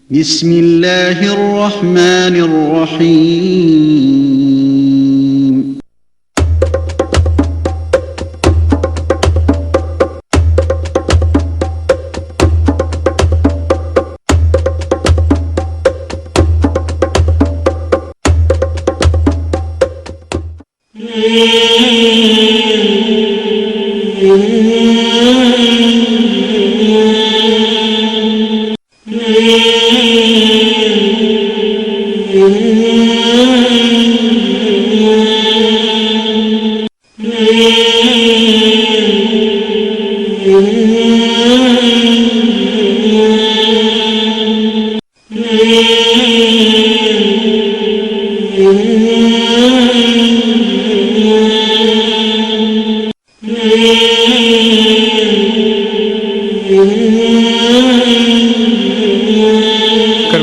بسم اللہ الرحمن الرحیم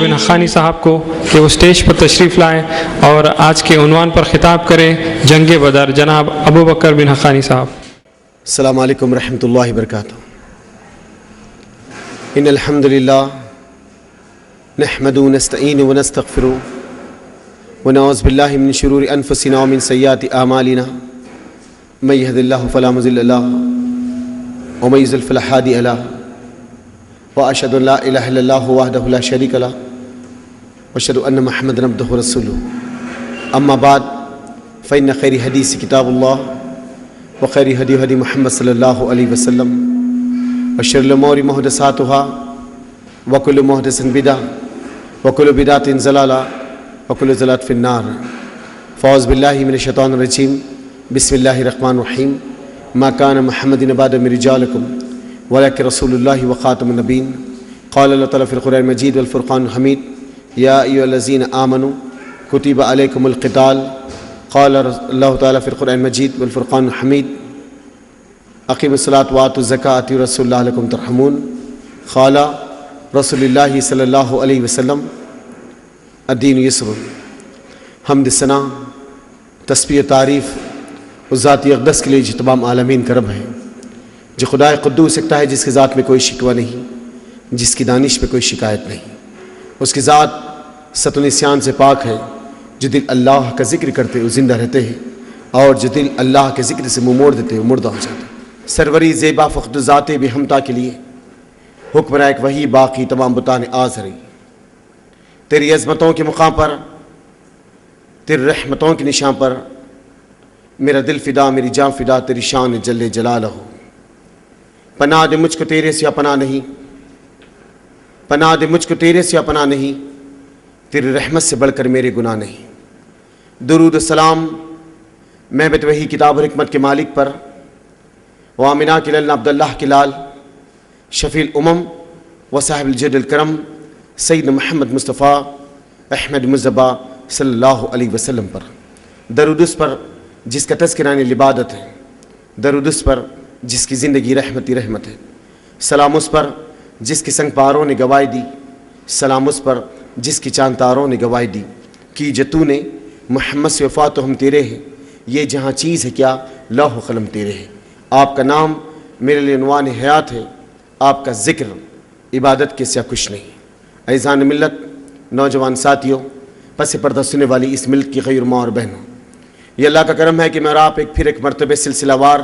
بن حقانی صاحب کو کہ وہ اسٹیج پر تشریف لائیں اور آج کے عنوان پر خطاب کریں جنگ بدر، جناب ابو بکر بن حقانی صاحب۔ السلام علیکم ورحمۃ اللہ وبرکاتہ۔ ان الحمد للہ نحمد ونستعین ونستغفر ونعوذ باللہ من شرور انفسنا ومن سیئات اعمالنا من یهد اللہ فلا مضل له ومن یضلل فلا ہادی له واشهد ان لا الہ الا اللہ وحدہ لا شریک له واشهد ان محمدا عبدہ ورسولہ۔ اما بعد فإن خیر حدیث کتاب اللہ وخیر ہدی ہدی محمد صلی اللہ علیہ وسلم وشر الامور محدثاتها وکل محدث بدعہ وکل بدعۃ ضلالہ وکل ضلالۃ فی النار۔ فاعوذ باللہ من الشیطان الرجیم، بسم اللہ الرحمن الرحیم۔ ما کان محمد بعد من رجالکم ولکن رسول اللہ وخاتم النبیین۔ قال اللہ تعالیٰ فی القرآن المجید والفرقان الحمید، یا ایھا الذین آمنوا کتب علیکم القتال۔ قال اللہ تعالیٰ فی القرآن المجید والفرقان الحمید، اقیموا الصلاۃ وآتوا الزکاۃ اطیعوا رسول اللہ لعلکم ترحمون۔ قال رسول اللہ صلی اللہ علیہ وسلم، الدین یسر۔ حمد ثنا تسبیح تعریف اس ذات اقدس کے لیے جو تمام عالمین کا رب ہے، جو خدائے قدوس سکتا ہے، جس کی ذات میں کوئی شکوہ نہیں، جس کی دانش میں کوئی شکایت نہیں۔ اس کی ذات ست و نسیان سے پاک ہے، جو دل اللہ کا ذکر کرتے وہ زندہ رہتے ہیں، اور جو دل اللہ کے ذکر سے منہ موڑ دیتے وہ مردہ ہو جاتے ہیں۔ سروری زیبا فخر ذات بے ہمتا کے لیے حکم رائق وہی باقی تمام بتان آز رہی۔ تیری عظمتوں کے مقام پر، تیری رحمتوں کے نشان پر میرا دل فدا، میری جان فدا تیری شان جل جلالہ ہو۔ پناہ دے مجھ کو تیرے سوا پناہ نہیں، پناہ دے مجھ کو تیرے سوا پناہ نہیں، تیری رحمت سے بڑھ کر میرے گناہ نہیں۔ درود السلام محبت وہی کتاب و حکمت کے مالک پر، وآمنہ کے للہ عبداللہ کے لال، شفیع الامم و صاحب الجد الکرم، سید محمد مصطفیٰ احمد مصطفیٰ صلی اللہ علیہ وسلم پر۔ درود اس پر جس کا تذکرہ عبادت ہے، درود اس پر جس کی زندگی رحمت ہی رحمت ہے، سلام اس پر جس کی سنگ پاروں نے گواہی دی، سلام اس پر جس کی چاند تاروں نے گواہی دی، کہ جو تو نے محمد سے وفا تو ہم تیرے ہیں، یہ جہاں چیز ہے کیا لوح و قلم تیرے ہیں۔ آپ کا نام میرے لیے عنوان حیات ہے، آپ کا ذکر عبادت کے سوا کچھ نہیں۔ عزیزان ملت، نوجوان ساتھیوں، پس پردہ سننے والی اس ملک کی غیر ماں اور بہنوں، یہ اللہ کا کرم ہے کہ میں اور آپ پھر ایک مرتبہ سلسلہ وار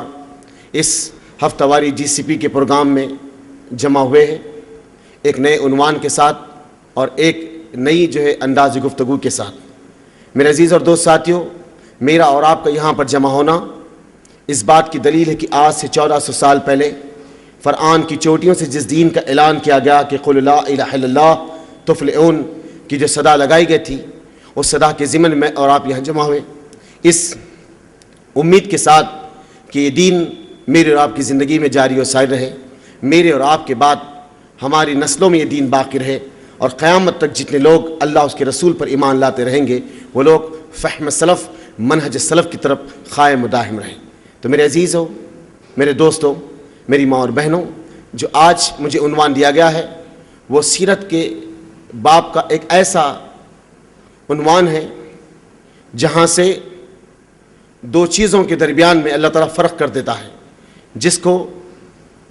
اس ہفتہ واری جی سی پی کے پروگرام میں جمع ہوئے ہیں، ایک نئے عنوان کے ساتھ اور ایک نئی انداز گفتگو کے ساتھ۔ میرے عزیز اور دوست ساتھیوں، میرا اور آپ کا یہاں پر جمع ہونا اس بات کی دلیل ہے کہ آج سے 1400 سال پہلے فرعون کی چوٹیوں سے جس دین کا اعلان کیا گیا کہ قل لا الہ الا اللہ تفلحون کی جو صدا لگائی گئی تھی، اس صدا کے ضمن میں اور آپ یہاں جمع ہوئے اس امید کے ساتھ کہ یہ دین میرے اور آپ کی زندگی میں جاری و سائر رہے، میرے اور آپ کے بعد ہماری نسلوں میں یہ دین باقی رہے، اور قیامت تک جتنے لوگ اللہ اس کے رسول پر ایمان لاتے رہیں گے وہ لوگ فہم سلف، منہج سلف کی طرف قائم و دائم رہیں۔ تو میرے عزیزوں، میرے دوستوں، میری ماں اور بہنوں، جو آج مجھے عنوان دیا گیا ہے وہ سیرت کے باب کا ایک ایسا عنوان ہے جہاں سے دو چیزوں کے درمیان میں اللہ تعالیٰ فرق کر دیتا ہے، جس کو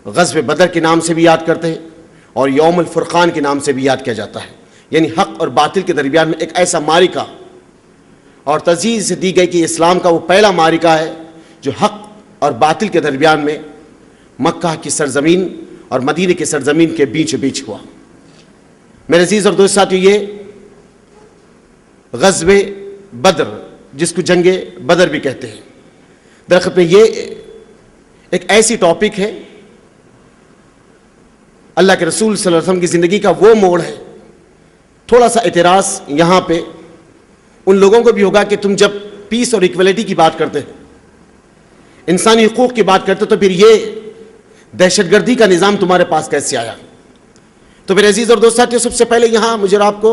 غزوہ بدر کے نام سے بھی یاد کرتے ہیں اور یوم الفرقان کے نام سے بھی یاد کیا جاتا ہے۔ یعنی حق اور باطل کے درمیان میں ایک ایسا معرکہ، اور ترجیح سے دی گئی کہ اسلام کا وہ پہلا معرکہ ہے جو حق اور باطل کے درمیان میں مکہ کی سرزمین اور مدینہ کی سرزمین کے بیچ بیچ ہوا۔ میرے عزیز اور دوست ساتھیو، یہ غزوہ بدر، جس کو جنگ بدر بھی کہتے ہیں، درحقیقت میں یہ ایک ایسی ٹاپک ہے، اللہ کے رسول صلی اللہ علیہ وسلم کی زندگی کا وہ موڑ ہے۔ تھوڑا سا اعتراض یہاں پہ ان لوگوں کو بھی ہوگا کہ تم جب پیس اور ایکویلٹی کی بات کرتے ہیں، انسانی حقوق کی بات کرتے، تو پھر یہ دہشت گردی کا نظام تمہارے پاس کیسے آیا؟ تو میرے عزیز اور دوست ساتھیو، سب سے پہلے یہاں مجھے آپ کو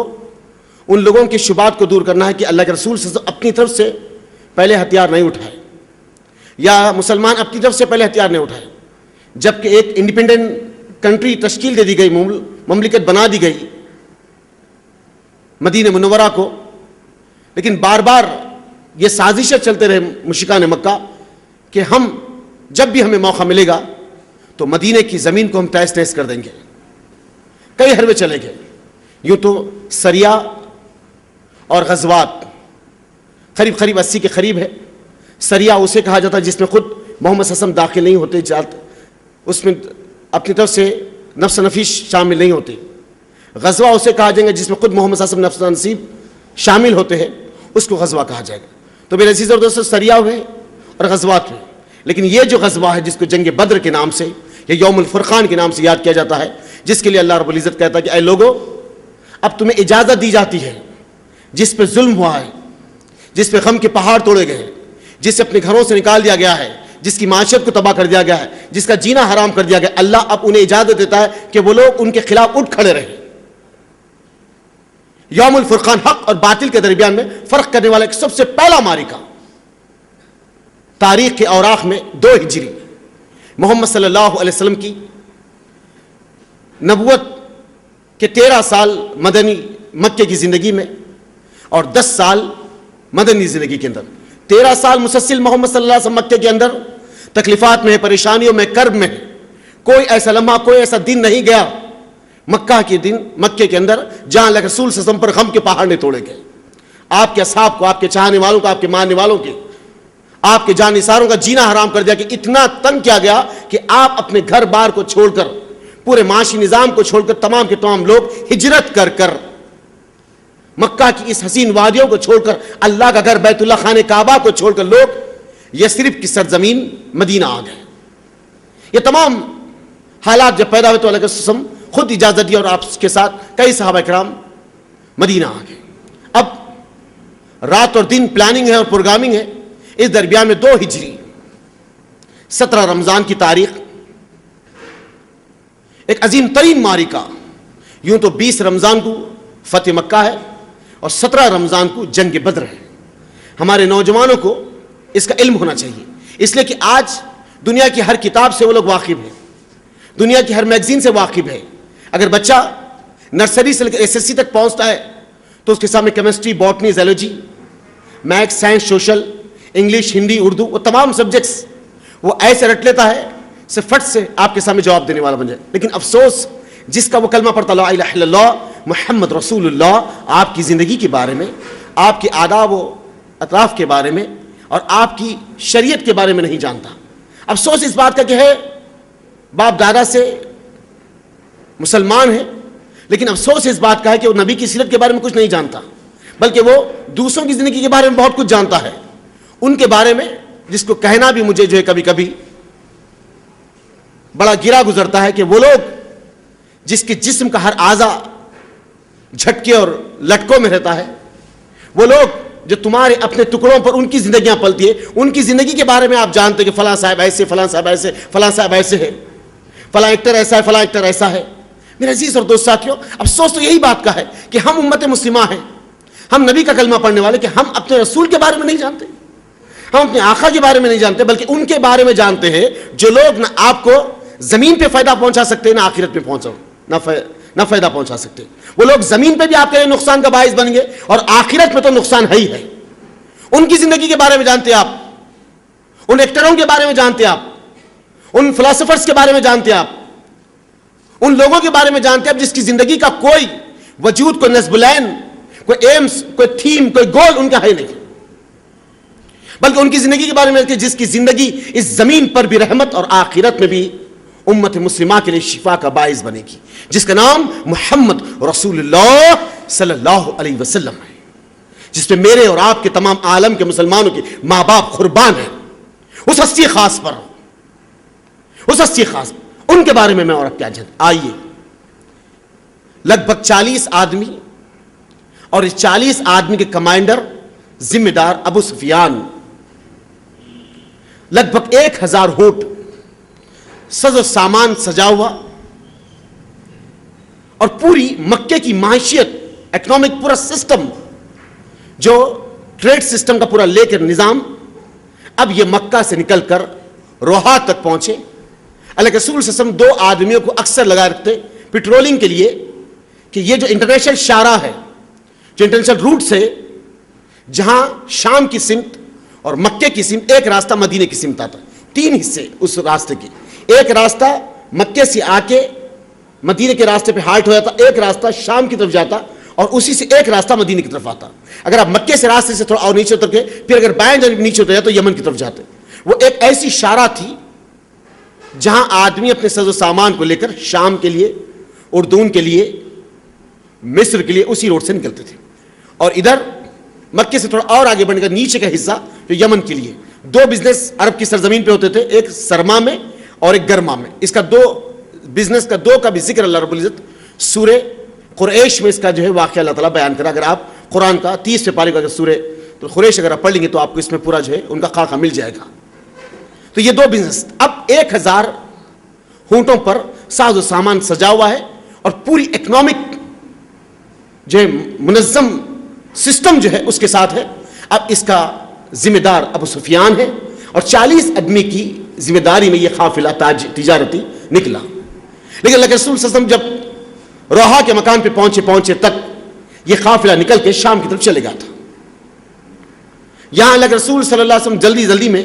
ان لوگوں کے شبہات کو دور کرنا ہے کہ اللہ کے رسول صلی اللہ علیہ وسلم اپنی طرف سے پہلے ہتھیار نہیں اٹھائے، یا مسلمان اپنی طرف سے پہلے ہتھیار نہیں اٹھائے، جبکہ ایک انڈیپینڈنٹ کنٹری تشکیل دے دی گئی، مملکت بنا دی گئی مدینہ منورہ کو، لیکن بار بار یہ سازشیں چلتے رہے مشرکان مکہ کہ ہم جب بھی ہمیں موقع ملے گا تو مدینہ کی زمین کو ہم تہس نہس کر دیں گے۔ کئی حربے چلے گئے، یوں تو سریا اور غزوات قریب 80 کے قریب ہے۔ سریا اسے کہا جاتا ہے جس میں خود محمد صلی اللہ علیہ وسلم داخل نہیں ہوتے، اس میں اپنی طرف سے نفس نفیس شامل نہیں ہوتے۔ غزوہ اسے کہا جائے گا جس میں خود محمد صلی اللہ علیہ وسلم نفس نصیب شامل ہوتے ہیں، اس کو غزوہ کہا جائے گا۔ تو میرے عزیز اور دوستو، سریا ہوئے اور غزوات ہوئے، لیکن یہ جو غزوہ ہے جس کو جنگ بدر کے نام سے یا یوم الفرقان کے نام سے یاد کیا جاتا ہے، جس کے لیے اللہ رب العزت کہتا ہے کہ اے لوگو، اب تمہیں اجازت دی جاتی ہے، جس پہ ظلم ہوا ہے، جس پہ غم کے پہاڑ توڑے گئے، جسے اپنے گھروں سے نکال دیا گیا ہے، جس کی معاشرت کو تباہ کر دیا گیا ہے، جس کا جینا حرام کر دیا گیا، اللہ اب انہیں اجازت دیتا ہے کہ وہ لوگ ان کے خلاف اٹھ کھڑے رہیں۔ یوم الفرقان حق اور باطل کے درمیان میں فرق کرنے والا ایک سب سے پہلا معرکہ تاریخ کے اوراق میں 2 ہجری محمد صلی اللہ علیہ وسلم کی نبوت کے 13 سال مدنی مکے کی زندگی میں اور 10 سال مدنی زندگی کے اندر، 13 سال مسلسل محمد صلی اللہ علیہ وسلم مکے کے اندر تکلیفات میں، پریشانیوں میں، کرب میں، کوئی ایسا لمحہ، کوئی ایسا دن نہیں گیا مکے کے اندر جہاں اللہ کے رسول صلی اللہ علیہ وسلم پر غم کے پہاڑ نہیں توڑے گئے۔ آپ کے اصحاب کو، آپ کے چاہنے والوں کو، آپ کے ماننے والوں کے، آپ کے جان نثاروں کا جینا حرام کر دیا کہ اتنا تنگ کیا گیا کہ آپ اپنے گھر بار کو چھوڑ کر، پورے معاشی نظام کو چھوڑ کر، تمام کے تمام لوگ ہجرت کر کر مکہ کی اس حسین وادیوں کو چھوڑ کر، اللہ کا گھر بیت اللہ خانہ کعبہ کو چھوڑ کر لوگ یثرب کی سرزمین مدینہ آ گئے۔ یہ تمام حالات جب پیدا ہوئے تو اللہ کے رسول خود اجازت دی اور آپ کے ساتھ کئی صحابہ کرام مدینہ آ گئے۔ اب رات اور دن پلاننگ ہے اور پروگرامنگ ہے۔ اس درمیان میں 2 ہجری 17 رمضان کی تاریخ ایک عظیم ترین معرکہ، یوں تو 20 رمضان کو فتح مکہ ہے اور 17 رمضان کو جنگ بدر ہے۔ ہمارے نوجوانوں کو اس کا علم ہونا چاہیے، اس لیے کہ آج دنیا کی ہر کتاب سے وہ لوگ واقف ہیں، دنیا کی ہر میگزین سے واقف ہے۔ اگر بچہ نرسری سے لے کر SSC تک پہنچتا ہے تو اس کے سامنے chemistry, botany, zoology, math, science, social, English, Hindi, Urdu, وہ تمام سبجیکٹس وہ ایسے رٹ لیتا ہے سے فٹ سے آپ کے سامنے جواب دینے والا بن جائے۔ لیکن افسوس، جس کا وہ کلمہ پڑھتا لا الہ الا اللہ محمد رسول اللہ، آپ کی زندگی کے بارے میں، آپ کے آداب و اطراف کے بارے میں اور آپ کی شریعت کے بارے میں نہیں جانتا۔ افسوس اس بات کا کہ ہے باپ دادا سے مسلمان ہے، لیکن افسوس اس بات کا ہے کہ وہ نبی کی سیرت کے بارے میں کچھ نہیں جانتا، بلکہ وہ دوسروں کی زندگی کے بارے میں بہت کچھ جانتا ہے، ان کے بارے میں جس کو کہنا بھی مجھے جو ہے کبھی کبھی بڑا گرا گزرتا ہے کہ وہ لوگ جس کے جسم کا ہر اعضا جھٹکے اور لٹکوں میں رہتا ہے، وہ لوگ جو تمہارے اپنے ٹکڑوں پر ان کی زندگیاں پلتی ہے، ان کی زندگی کے بارے میں آپ جانتے کہ فلاں صاحب ایسے، فلاں صاحب ایسے، فلاں صاحب ایسے ہے، فلاں ایکٹر ایسا ہے، فلاں ایکٹر ایسا ہے۔ میرے عزیز اور دوست ساتھیوں، افسوس تو یہی بات کا ہے کہ ہم امت مسلمہ ہیں، ہم نبی کا کلمہ پڑھنے والے، کہ ہم اپنے رسول کے بارے میں نہیں جانتے، ہم اپنے آقا کے بارے میں نہیں جانتے، بلکہ ان کے بارے میں جانتے ہیں جو لوگ نہ آپ کو زمین پہ فائدہ پہنچا سکتے نہ آخرت پہ نہ فائدہ پہنچا سکتے۔ وہ لوگ زمین پہ بھی آپ کے لیے نقصان کا باعث بن گے اور آخرت میں تو نقصان ہے ہی ہے۔ ان کی زندگی کے بارے میں جانتے آپ، ان ایکٹروں کے بارے میں جانتے آپ، ان فلاسفرز کے بارے میں جانتے آپ، ان لوگوں کے بارے میں جانتے آپ جس کی زندگی کا کوئی وجود کوئی نصب العین، کوئی ایمز، کوئی تھیم، کوئی گول ان کا ہے نہیں، بلکہ ان کی زندگی کے بارے میں کہ جس کی زندگی اس زمین پر بھی رحمت اور آخرت میں بھی امت مسلمہ کے لیے شفا کا باعث بنے گی، جس کا نام محمد رسول اللہ صلی اللہ علیہ وسلم ہے، جس پہ میرے اور آپ کے تمام عالم کے مسلمانوں کے ماں باپ قربان ہیں، اس ہستی خاص پر، اس ہستی خاص پر، ان کے بارے میں اور اب کیا جان۔ آئیے، لگ بھگ 40 آدمی، اور اس 40 آدمی کے کمانڈر ذمہ دار ابو سفیان، لگ بھگ 1000 اونٹ، ساز و سامان سجا ہوا، اور پوری مکے کی معیشت، اکنامک پورا سسٹم، جو ٹریڈ سسٹم کا پورا لے کر نظام، اب یہ مکہ سے نکل کر روحا تک پہنچے۔ اللہ کے رسول صلی اللہ علیہ وسلم 2 آدمیوں کو اکثر لگا رکھتے پیٹرولنگ کے لیے، کہ یہ جو انٹرنیشنل شاہراہ ہے، جو انٹرنیشنل روٹ سے جہاں شام کی سمت اور مکے کی سمت، ایک راستہ مدینے کی سمت آتا، 3 حصے اس راستے کی، ایک راستہ مکے سے آ کے مدینے کے راستے پہ ہالٹ ہو جاتا، ایک راستہ شام کی طرف جاتا، اور اسی سے ایک راستہ مدینے کی طرف آتا۔ اگر آپ مکے سے راستے سے تھوڑا اور نیچے اتر کے پھر اگر بائیں جانب نیچے اتر جاتے تو یمن کی طرف جاتے۔ وہ ایک ایسی شاہراہ تھی جہاں آدمی اپنے ساز و سامان کو لے کر شام کے لیے، اردون کے لیے، مصر کے لیے اسی روڈ سے نکلتے تھے، اور ادھر مکے سے تھوڑا اور آگے بڑھنے کا نیچے کا حصہ جو یمن کے لیے، 2 بزنس عرب کی سرزمین پہ ہوتے تھے، ایک سرما میں اور ایک گرما میں۔ اس کا 2 بزنس کا 2 کا بھی ذکر اللہ رب العزت سورہ قریش میں اس کا جو ہے واقعہ اللہ تعالیٰ بیان کرا۔ اگر آپ قرآن کا 30 پارے کا اگر سورہ تو قریش اگر آپ پڑھ لیں گے تو آپ کو اس میں پورا جو ہے ان کا خاکہ مل جائے گا۔ تو یہ 2 بزنس، اب 1000 اونٹوں پر ساز و سامان سجا ہوا ہے، اور پوری اکنامک جو ہے منظم سسٹم جو ہے اس کے ساتھ ہے۔ اب اس کا ذمہ دار ابو سفیان ہے، اور 40 آدمی کی ذمہ داری میں یہ قافلہ تجارتی نکلا۔ لیکن اللہ کے رسول صلی اللہ علیہ وسلم جب روحا کے مکان پہ پہنچے تک یہ قافلہ نکل کے شام کی طرف چلے گیا تھا۔ یہاں اللہ کے رسول صلی اللہ علیہ وسلم جلدی میں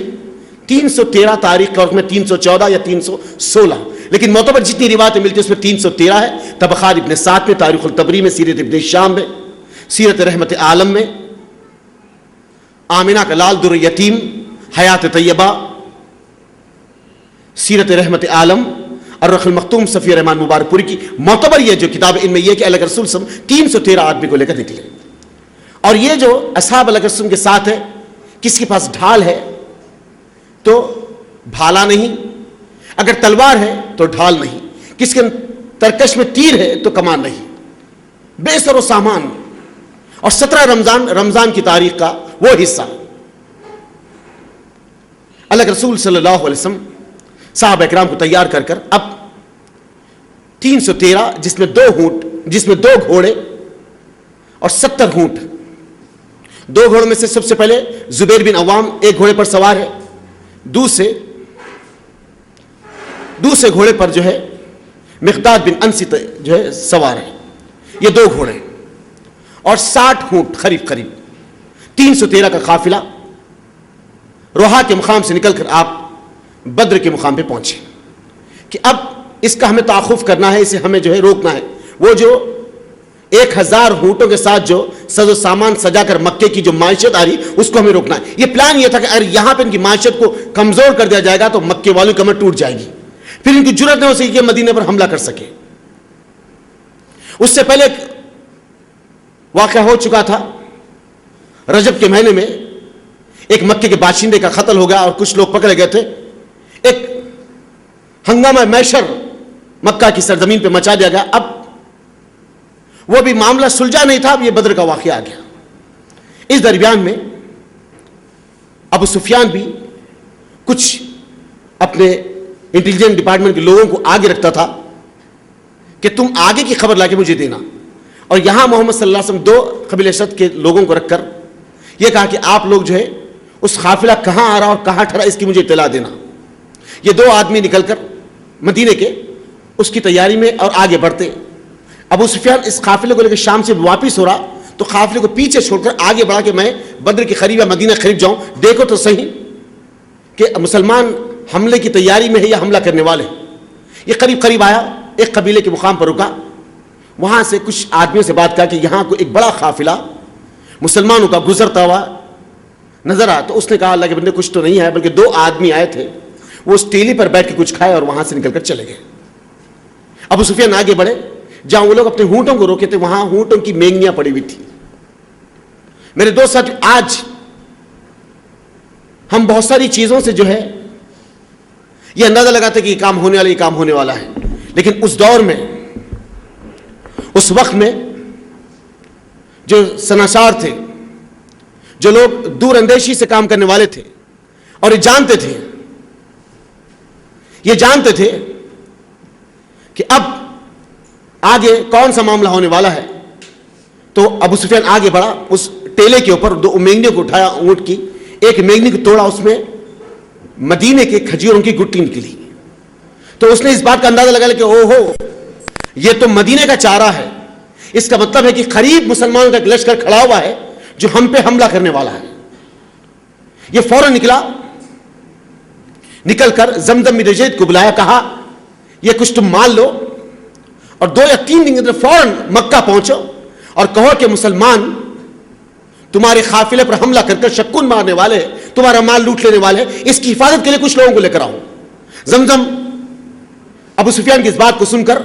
313 تاریخ کے وقت میں 314 یا 316، لیکن معتبر جتنی روایتیں ملتی ہیں اس میں 313 ہے۔ طبقات ابن سعد میں، تاریخ الطبری میں، سیرت ابن شام میں، سیرت رحمت عالم میں، آمنہ کا لال در یتیم، حیات طیبہ، سیرت رحمت عالم، الرخ المختوم، صفی رحمان مبارک پوری کی معتبر یہ جو کتاب، ان میں یہ کہ اللہ کے رسول صلی اللہ علیہ وسلم 313 آدمی کو لے کر نکلے، اور یہ جو اصحاب اللہ کے رسول کے ساتھ ہے، کس کے پاس ڈھال ہے تو بھالا نہیں، اگر تلوار ہے تو ڈھال نہیں، کس کے ترکش میں تیر ہے تو کمان نہیں، بے سر و سامان، اور 17 رمضان کی تاریخ کا وہ حصہ۔ اللہ کے رسول صلی اللہ علیہ وسلم صحابہ اکرام کو تیار کر اب 313 جس میں 2 گھوڑے اور 70 اونٹ، 2 گھوڑوں میں سے سب سے پہلے زبیر بن عوام ایک گھوڑے پر سوار ہے، دوسرے گھوڑے پر جو ہے مقداد بن انس جو ہے سوار ہے، یہ 2 گھوڑے اور 60 اونٹ، قریب 313 کا قافلہ روحا کے مقام سے نکل کر آپ بدر کے مقام پہ پہنچے، کہ اب اس کا ہمیں تعاقب کرنا ہے، اسے ہمیں جو ہے روکنا ہے۔ وہ جو 1000 اونٹوں کے ساتھ جو ساز و سامان سجا کر مکے کی جو معیشت آ رہی اس کو ہمیں روکنا ہے۔ یہ پلان یہ تھا کہ اگر یہاں پہ ان کی معیشت کو کمزور کر دیا جائے گا تو مکے والوں کی کمر ٹوٹ جائے گی، پھر ان کی جرأت نہیں ہو سکے کہ مدینے پر حملہ کر سکے۔ اس سے پہلے ایک واقعہ ہو چکا تھا، رجب کے مہینے میں ایک مکے کے باشندے کا قتل ہو گیا اور کچھ لوگ پکڑے گئے تھے، ایک ہنگامہ میشر مکہ کی سرزمین پہ مچا دیا گیا۔ اب وہ بھی معاملہ سلجھا نہیں تھا، اب یہ بدر کا واقعہ آ گیا۔ اس درمیان میں ابو سفیان بھی کچھ اپنے انٹیلیجنس ڈپارٹمنٹ کے لوگوں کو آگے رکھتا تھا کہ تم آگے کی خبر لا کے مجھے دینا، اور یہاں محمد صلی اللہ علیہ وسلم 2 قبیلہ اشد کے لوگوں کو رکھ کر یہ کہا کہ آپ لوگ جو ہے اس قافلہ کہاں آ رہا اور کہاں ٹھہرا اس کی مجھے اطلاع دینا۔ یہ 2 آدمی نکل کر مدینے کے اس کی تیاری میں اور آگے بڑھتے، ابو سفیان اس قافلے کو لے کے شام سے واپس ہو رہا تو قافلے کو پیچھے چھوڑ کر آگے بڑھا کہ میں بدر کے قریب یا مدینہ قریب جاؤں، دیکھو تو صحیح کہ مسلمان حملے کی تیاری میں ہے یا حملہ کرنے والے۔ یہ قریب آیا، ایک قبیلے کے مقام پر رکا، وہاں سے کچھ آدمیوں سے بات کیا کہ یہاں کو ایک بڑا قافلہ مسلمانوں کا گزرتا ہوا نظر آیا. تو اس نے کہا اللہ کے بندے کچھ تو نہیں ہے, بلکہ 2 آدمی آئے تھے, وہ اس ٹیلی پر بیٹھ کے کچھ کھائے اور وہاں سے نکل کر چلے گئے. ابو سفیان آگے بڑھے, جہاں وہ لوگ اپنے ہونٹوں کو روکے تھے وہاں ہونٹوں کی مینگنیاں پڑی ہوئی تھی. میرے دوست ساتھی, آج ہم بہت ساری چیزوں سے جو ہے یہ اندازہ لگاتے ہیں کہ یہ کام ہونے والا, یہ کام ہونے والا ہے, لیکن اس دور میں, اس وقت میں جو سناسار تھے, جو لوگ دور اندیشی سے کام کرنے والے تھے, اور یہ جانتے تھے کہ اب آگے کون سا معاملہ ہونے والا ہے, تو ابو سفیان آگے بڑھا, اس ٹیلے کے اوپر 2 مینگنیوں کو اٹھایا, اونٹ کی ایک مینگنی کو توڑا, اس میں مدینے کے کھجوروں کی گٹی نکلی. تو اس نے اس بات کا اندازہ لگا کہ او ہو, یہ تو مدینے کا چارہ ہے, اس کا مطلب ہے کہ قریب مسلمانوں کا ایک لشکر کھڑا ہوا ہے جو ہم پہ حملہ کرنے والا ہے. یہ فوراً نکل کر زمزم بن زید کو بلایا, کہا یہ کچھ تم مان لو اور 2 یا 3 دن کے اندر فوراً مکہ پہنچو اور کہو کہ مسلمان تمہارے قافلے پر حملہ کر شکون مارنے والے, تمہارا مال لوٹ لینے والے, اس کی حفاظت کے لیے کچھ لوگوں کو لے کر آؤ. زمزم ابو سفیان کی اس بات کو سن کر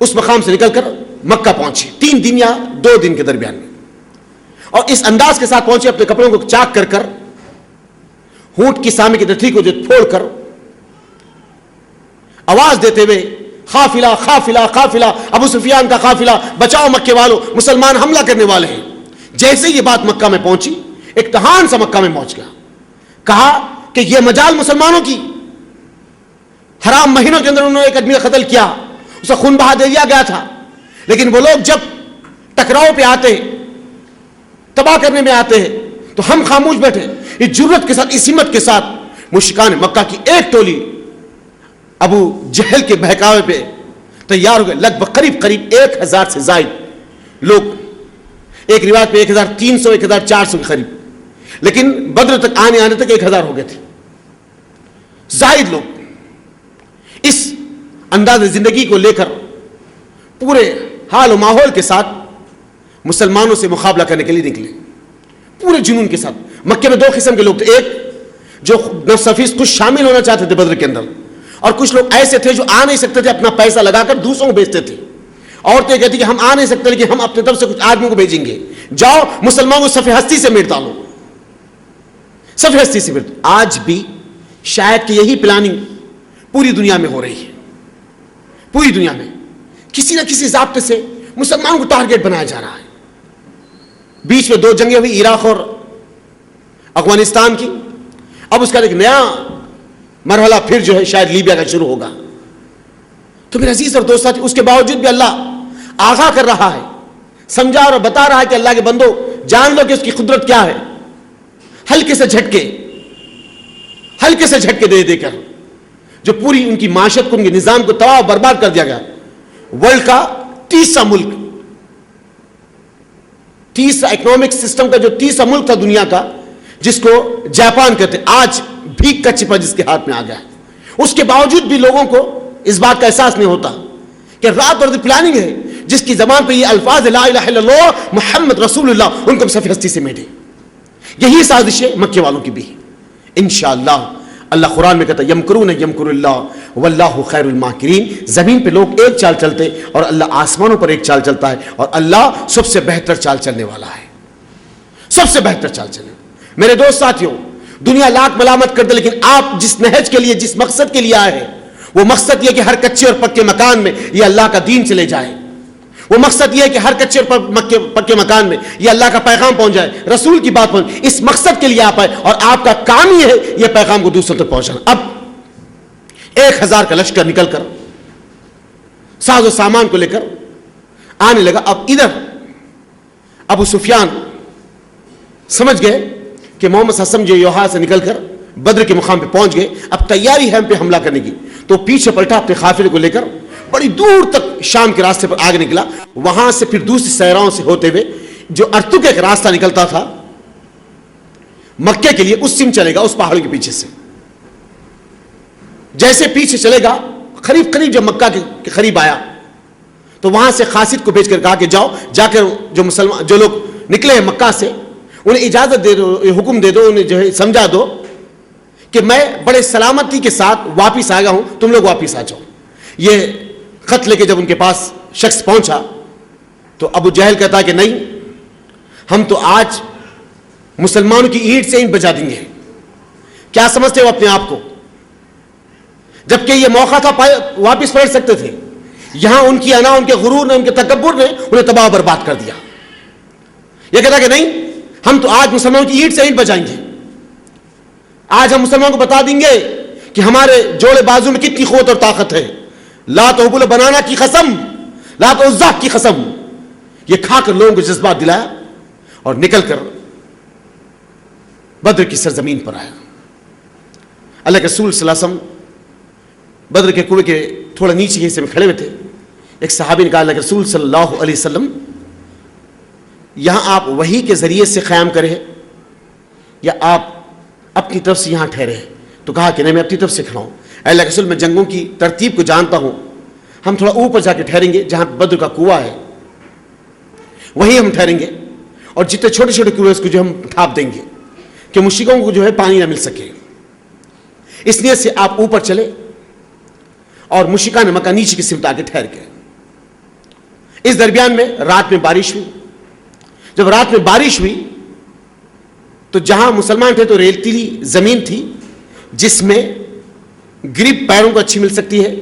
اس مقام سے نکل کر مکہ پہنچے 3 دن یا 2 دن کے درمیان میں, اور اس انداز کے ساتھ پہنچے, اپنے کپڑوں کو چاک کر ہونٹ کی سامنے کی نتھی کو جو پھوڑ کر آواز دیتے ہوئے قافلہ قافلہ قافلہ, ابو سفیان کا قافلہ, بچاؤ مکے والوں, مسلمان حملہ کرنے والے ہیں. جیسے یہ بات مکہ میں پہنچی, ایک تہان سا مکہ میں پہنچ گیا. کہا کہ یہ مجال مسلمانوں کی, حرام مہینوں کے اندر انہوں نے ایک آدمی کا قتل کیا, اسے خون بہا دے دیا گیا تھا, لیکن وہ لوگ جب ٹکراؤ پہ آتے ہیں, تباہ کرنے میں آتے ہیں, تو ہم خاموش بیٹھے. اس جرت کے ساتھ, اس ہمت کے ساتھ مشرکان مکہ کی ایک ٹولی ابو جہل کے بہکاوے پہ تیار ہو گئے. لگ بھگ قریب 1000 سے زائد لوگ, ایک روایت پہ 1300 1400 کے قریب, لیکن بدر تک آنے تک 1000 ہو گئے تھے زائد لوگ. اس انداز زندگی کو لے کر پورے حال و ماحول کے ساتھ مسلمانوں سے مقابلہ کرنے کے لیے نکلے, پورے جنون کے ساتھ. مکے میں 2 قسم کے لوگ تھے, ایک جو نفس حفیظ کچھ شامل ہونا چاہتے تھے بدر کے اندر, اور کچھ لوگ ایسے تھے جو آ نہیں سکتے تھے, اپنا پیسہ لگا کر دوسروں کو بیچتے تھے. عورتیں کہتی کہ ہم آ نہیں سکتے لیکن ہم اپنے طرف سے کچھ آدمیوں کو بھیجیں گے, جاؤ مسلمانوں کو صف ہستی سے میٹ ڈالو, صف ہستی سے میٹ. آج بھی شاید کہ یہی پلاننگ پوری دنیا میں ہو رہی ہے. پوری دنیا میں کسی نہ کسی ضابطے سے مسلمانوں کو ٹارگیٹ بنایا جا رہا ہے. بیچ میں 2 جنگیں ہوئی, عراق اور افغانستان کی. اب اس کا ایک نیا مرحلہ پھر جو ہے شاید لیبیا کا شروع ہوگا. تو میرے عزیز اور دوست ساتھی, اس کے باوجود بھی اللہ آگاہ کر رہا ہے, سمجھا اور بتا رہا ہے کہ اللہ کے بندو جان لو کہ اس کی قدرت کیا ہے. ہلکے سے جھٹکے دے کر جو پوری ان کی معاشرت کو, ان کے نظام کو تباہ و برباد کر دیا گیا. ورلڈ کا 30واں ملک, 30واں اکنامک سسٹم کا جو 30واں ملک تھا دنیا کا, جس کو جاپان کہتے, آج بھی کچھ پر جس کے ہاتھ میں آ گیا ہے. اس کے باوجود بھی لوگوں کو اس بات کا احساس نہیں ہوتا کہ رات اور پلاننگ ہے, جس کی زبان پہ یہ الفاظ لا الہ الا اللہ محمد رسول اللہ, ان کو صف ہستی سے میٹے. یہی سازش ہے مکے والوں کی بھی. انشاءاللہ اللہ قرآن میں کہتا ہے یمکرون یمکر اللہ واللہ خیر الماکرین. زمین پہ لوگ ایک چال چلتے اور اللہ آسمانوں پر ایک چال چلتا ہے, اور اللہ سب سے بہتر چال چلنے والا ہے, سب سے بہتر چال چلنے. میرے دوست ساتھیوں, دنیا لاکھ ملامت کر دے, لیکن آپ جس نہج کے لیے, جس مقصد کے لیے آئے ہیں, وہ مقصد یہ کہ ہر کچے اور پکے مکان میں یہ اللہ کا دین چلے جائے. وہ مقصد یہ ہے کہ ہر کچے اور پکے مکان میں یہ اللہ کا پیغام پہنچ جائے, رسول کی بات پہنچ. اس مقصد کے لیے آپ آئے, اور آپ کا کام یہ ہے یہ پیغام کو دوسروں تک پہنچانا. اب 1000 کا لشکر نکل کر ساز و سامان کو لے کر آنے لگا. اب ادھر ابو سفیان سمجھ گئے کہ محمد صلی اللہ علیہ وسلم جو یوحا سے نکل کر بدر کے مقام پہ پہنچ گئے, اب تیاری ہے ہم پہ حملہ کرنے کی. تو پیچھے پلٹا, اپنے قافلے کو لے کر بڑی دور تک شام کے راستے پر آگے نکلا. وہاں سے پھر دوسری صحراؤں سے ہوتے ہوئے جو ارتک ایک راستہ نکلتا تھا مکے کے لیے, اس سم چلے گا, اس پہاڑوں کے پیچھے سے. جیسے پیچھے چلے گا, قریب جب مکہ کے قریب آیا تو وہاں سے قاصد کو بھیج کر کہا کہ جاؤ جا کر جو لوگ نکلے ہیں مکہ سے انہیں اجازت دے دو, حکم دے دو, انہیں جو ہے سمجھا دو کہ میں بڑے سلامتی کے ساتھ واپس آ گیا ہوں, تم لوگ واپس آ جاؤ. یہ خط لے کے جب ان کے پاس شخص پہنچا تو ابو جہل کہتا کہ نہیں, ہم تو آج مسلمانوں کی اینٹ سے اینٹ بجا دیں گے. کیا سمجھتے ہو اپنے آپ کو؟ جبکہ یہ موقع تھا واپس پلٹ سکتے تھے. یہاں ان کی انا, ان کے غرور نے, ان کے تکبر نے انہیں تباہ برباد کر دیا. یہ کہتا کہ نہیں, ہم تو آج مسلمانوں کی اینٹ سے اینٹ بجائیں گے. آج ہم مسلمانوں کو بتا دیں گے کہ ہمارے جوڑے بازو میں کتنی قوت اور طاقت ہے. لات و حبل بنانا کی قسم, لات و عزا کی قسم. یہ کھا کر لوگوں کو جذبات دلایا اور نکل کر بدر کی سرزمین پر آیا. اللہ کے رسول صلی اللہ علیہ وسلم بدر کے کنویں کے تھوڑا نیچے کے حصے میں کھڑے ہوئے تھے. ایک صحابی نے کہا اللہ کے رسول صلی اللہ علیہ وسلم یہاں آپ وحی کے ذریعے سے قیام کرے ہیں یا آپ اپنی طرف سے یہاں ٹھہرے ہیں؟ تو کہا کہ نہیں, میں اپنی طرف سے کھڑا ہوں. اللہ کے رسول میں جنگوں کی ترتیب کو جانتا ہوں, ہم تھوڑا اوپر جا کے ٹھہریں گے جہاں بدر کا کنواں ہے, وہیں ہم ٹھہریں گے, اور جتنے چھوٹے چھوٹے کنویں اس کو جو ہم ڈھانپ دیں گے کہ مشرکوں کو جو ہے پانی نہ مل سکے. اس لیے سے آپ اوپر چلے اور مشرکان مکہ نیچے کی سمت آ کے ٹھہر گئے. اس درمیان میں رات میں بارش ہوئی. جب رات میں بارش ہوئی تو جہاں مسلمان تھے تو ریتیلی زمین تھی جس میں گرپ پیروں کو اچھی مل سکتی ہے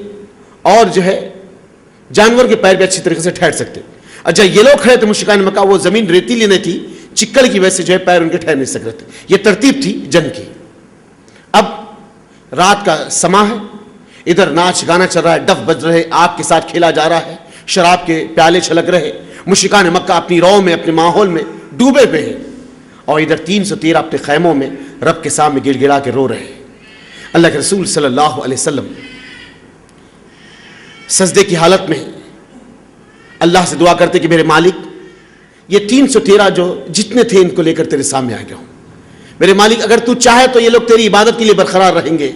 اور جو ہے جانور کے پیر بھی اچھی طریقے سے ٹھہر سکتے. اچھا, یہ لوگ کھڑے تھے مشرکان مکہ, وہ زمین ریتیلی نہیں تھی, چکڑ کی وجہ سے جو ہے پیر ان کے ٹھہر نہیں سک رہے تھے. یہ ترتیب تھی جنگ کی. اب رات کا سما ہے, ادھر ناچ گانا چل رہا ہے, ڈف بج رہے, آگ کے ساتھ کھیلا جا رہا ہے, شراب کے پیالے چھلک رہے. مشرکان مکہ اپنی رو میں, اپنے ماحول میں ڈوبے ہوئے ہیں, اور ادھر 313 اپنے خیموں میں رب کے سامنے گڑ گڑا کے رو رہے ہیں. اللہ کے رسول صلی اللہ علیہ وسلم سجدے کی حالت میں اللہ سے دعا کرتے کہ میرے مالک, یہ 313 جو جتنے تھے ان کو لے کر تیرے سامنے آ گیا ہوں. میرے مالک, اگر تو چاہے تو یہ لوگ تیری عبادت کے لیے برقرار رہیں گے.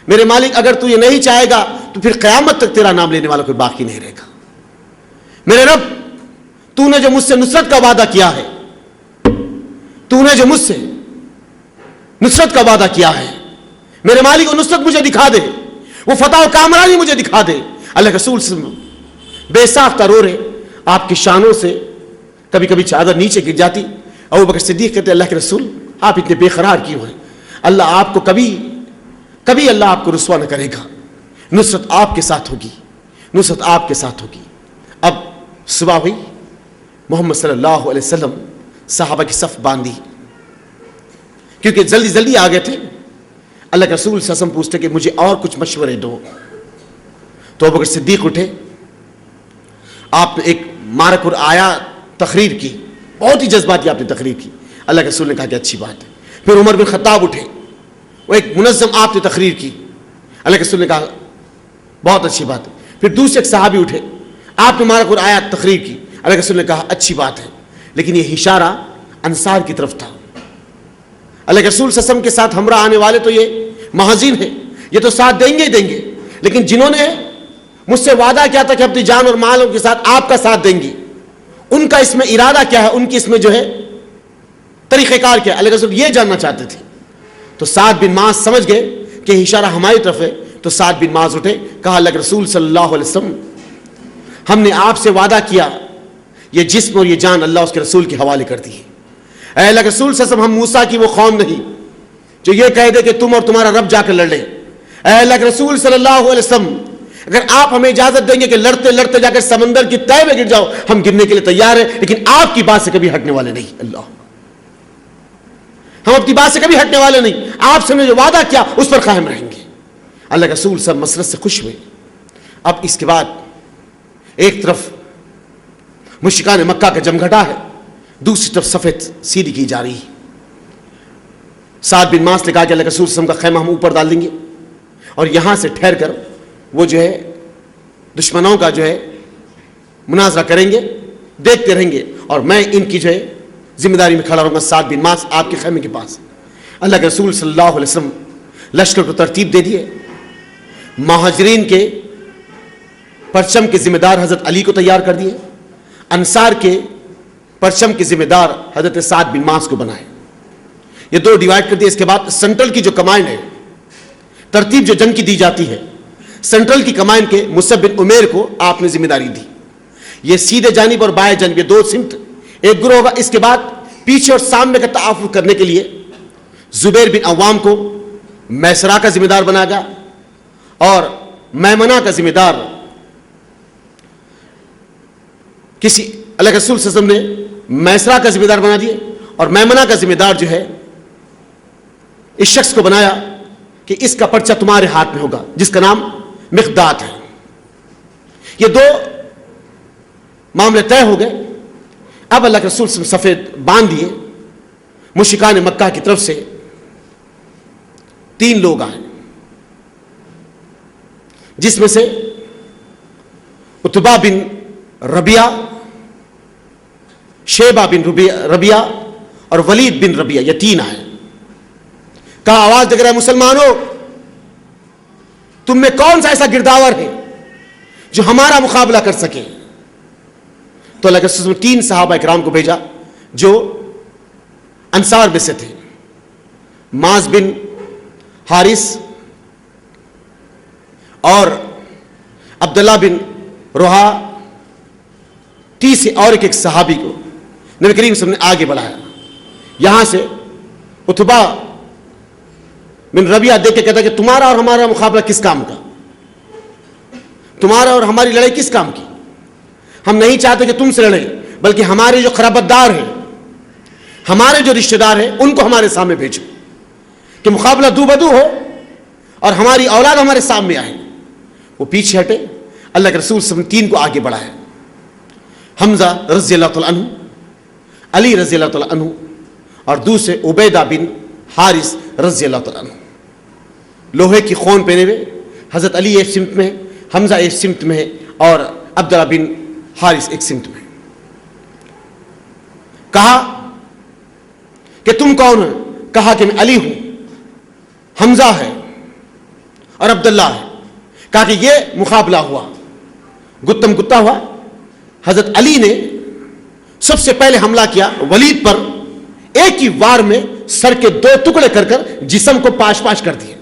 میرے مالک, اگر تو یہ نہیں چاہے گا تو پھر قیامت تک تیرا نام لینے والا کوئی باقی نہیں رہے گا. میرے رب, تو نے جو مجھ سے نصرت کا وعدہ کیا ہے, تو نے جو مجھ سے نصرت کا وعدہ کیا ہے, میرے مالک وہ نصرت مجھے دکھا دے, وہ فتح و کامرانی مجھے دکھا دے. اللہ کے رسول سے بے ساختہ رو رہے. آپ کی شانوں سے کبھی کبھی چادر نیچے گر جاتی. ابو بکر صدیق کہتے اللہ کے رسول, آپ اتنے بے قرار کیوں ہیں؟ اللہ آپ کو کبھی اللہ آپ کو رسوا نہ کرے گا. نصرت آپ کے ساتھ ہوگی, نصرت آپ کے ساتھ ہوگی. اب صبح ہوئی, محمد صلی اللہ علیہ وسلم صحابہ کی صف باندھی کیونکہ جلدی جلدی آ گئے تھے. اللہ کے رسول صلی اللہ علیہ وسلم پوچھتے کہ مجھے اور کچھ مشورے دو. تو ابو بکر صدیق اٹھے, آپ نے ایک مارک اور آیا تقریر کی, بہت ہی جذباتی آپ نے تقریر کی. اللہ کے رسول نے کہا کہ اچھی بات ہے. پھر عمر بن خطاب اٹھے, وہ ایک منظم آپ نے تقریر کی. اللہ کے رسول نے کہا بہت اچھی بات ہے. پھر دوسرے ایک صحابی اٹھے, آپ نے مارک اور آیا تقریر کی. اللہ کے رسول نے کہا اچھی بات ہے. لیکن یہ اشارہ انصار کی طرف تھا. اللہ کے رسول صلی اللہ علیہ وسلم کے ساتھ ہمراہ آنے والے تو یہ مہاجرین ہیں, یہ تو ساتھ دیں گے ہی دیں گے, لیکن جنہوں نے مجھ سے وعدہ کیا تھا کہ اپنی جان اور مالوں کے ساتھ آپ کا ساتھ دیں گی, ان کا اس میں ارادہ کیا ہے, ان کی اس میں جو ہے طریقہ کار کیا ہے, اللہ کے رسول یہ جاننا چاہتے تھے. تو سعد بن معاذ سمجھ گئے کہ اشارہ ہماری طرف ہے. تو سعد بن معاذ اٹھے, کہا اللہ کے رسول صلی اللہ علیہ وسلم, ہم نے آپ سے وعدہ کیا, یہ جسم اور یہ جان اللہ اس کے رسول کے حوالے کر دی ہے. اے اللہ کے رسول صلی اللہ علیہ وسلم, ہم موسیٰ کی وہ قوم نہیں جو یہ کہہ دے کہ تم اور تمہارا رب جا کر لڑ لے. اے اللہ کے رسول صلی اللہ علیہ وسلم, اگر آپ ہمیں اجازت دیں گے کہ لڑتے لڑتے جا کر سمندر کی تہہ میں گر جاؤ, ہم گرنے کے لیے تیار ہیں, لیکن آپ کی بات سے کبھی ہٹنے والے نہیں. اللہ, ہم اپنی بات سے کبھی ہٹنے والے نہیں, آپ سے نے جو وعدہ کیا اس پر قائم رہیں گے. اللہ کے رسول سب مسرت سے خوش ہوئے. اب اس کے بعد ایک طرف مشرکان مکہ کا جمگھٹا ہے, دوسری طرف سفید سیدھی کی جا رہی ہے. سعد بن معاذ نے کہا کہ اللہ کے رسول صلی اللہ علیہ وسلم کا خیمہ ہم اوپر ڈال دیں گے اور یہاں سے ٹھہر کر وہ جو ہے دشمنوں کا جو ہے مناظرہ کریں گے, دیکھتے رہیں گے, اور میں ان کی جو ہے ذمہ داری میں کھڑا رہوں گا. سعد بن معاذ آپ کے خیمے کے پاس. اللہ کے رسول صلی اللہ علیہ وسلم لشکر کو ترتیب دے دیے. مہاجرین کے پرچم کے ذمہ دار حضرت علی کو تیار کر دیے، انصار کے پرچم کے ذمہ دار حضرت سعد بن معاذ کو بنائے. یہ دو ڈیوائڈ کر دیا. اس کے بعد سینٹرل کی جو کمانڈ ہے، ترتیب جو جنگ کی دی جاتی ہے، سینٹرل کی کمانڈ کے مصعب بن عمیر کو آپ نے ذمہ داری دی. یہ سیدھے جانب اور بائیں جانب یہ دو سمت ایک گروہ ہوگا. اس کے بعد پیچھے اور سامنے کا تعاون کرنے کے لیے زبیر بن عوام کو میسرا کا ذمہ دار بنایا گیا اور میمنہ کا ذمہ دار کسی اللہ کے رسول صلی اللہ علیہ وسلم نے میسرا کا ذمہ دار بنا دیے اور میمنہ کا ذمہ دار جو ہے اس شخص کو بنایا کہ اس کا پرچہ تمہارے ہاتھ میں ہوگا، جس کا نام مقداد ہے. یہ دو معاملے طے ہو گئے. اب اللہ کے رسول صلی اللہ علیہ وسلم سفید باندھ دیے. مشرکان مکہ کی طرف سے 3 لوگ آئے، جس میں سے عتبہ بن ربیعہ، شیبہ بن ربیعہ اور ولید بن ربیعہ، یہ 3 آئے. کہا آواز دے رہا ہے مسلمانوں، تم میں کون سا ایسا گرداور ہے جو ہمارا مقابلہ کر سکے؟ تو اللہ کے رسول نے 3 صحابہ اکرام کو بھیجا جو انصار میں سے تھے. معاذ بن حارث اور عبداللہ بن روحا، تیسرے اور ایک صحابی کو نبی کریم صلی اللہ علیہ وسلم نے آگے بڑھایا. یہاں سے عتبہ بن ربیعہ دیکھ کے کہتا کہ تمہارا اور ہمارا مقابلہ کس کام کا؟ تمہارا اور ہماری لڑائی کس کام کی؟ ہم نہیں چاہتے کہ تم سے لڑیں، بلکہ ہمارے جو قرابت دار ہیں، ہمارے جو رشتہ دار ہیں، ان کو ہمارے سامنے بھیجو کہ مقابلہ دو بدو ہو اور ہماری اولاد ہمارے سامنے آئے. وہ پیچھے ہٹے. اللہ کے رسول صلی اللہ علیہ وسلم 3 کو آگے بڑھائے. حمزہ رضی اللہ تعالیٰ عنہ، علی رضی اللہ تعالیٰ عنہ اور دوسرے عبیدہ بن حارث رضی اللہ تعالیٰ عنہ. لوہے کی خون پہنے ہوئے حضرت علی ایک سمت میں ہے، حمزہ ایک سمت میں ہے اور عبداللہ بن حارث ایک سمت میں. کہا کہ تم کون ہو؟ کہا کہ میں علی ہوں. حمزہ ہے اور عبداللہ ہے. کہا کہ یہ مقابلہ ہوا، گتم گتا ہوا. حضرت علی نے سب سے پہلے حملہ کیا ولید پر. ایک ہی وار میں سر کے 2 ٹکڑے کر کر جسم کو پاش پاش کر دیے.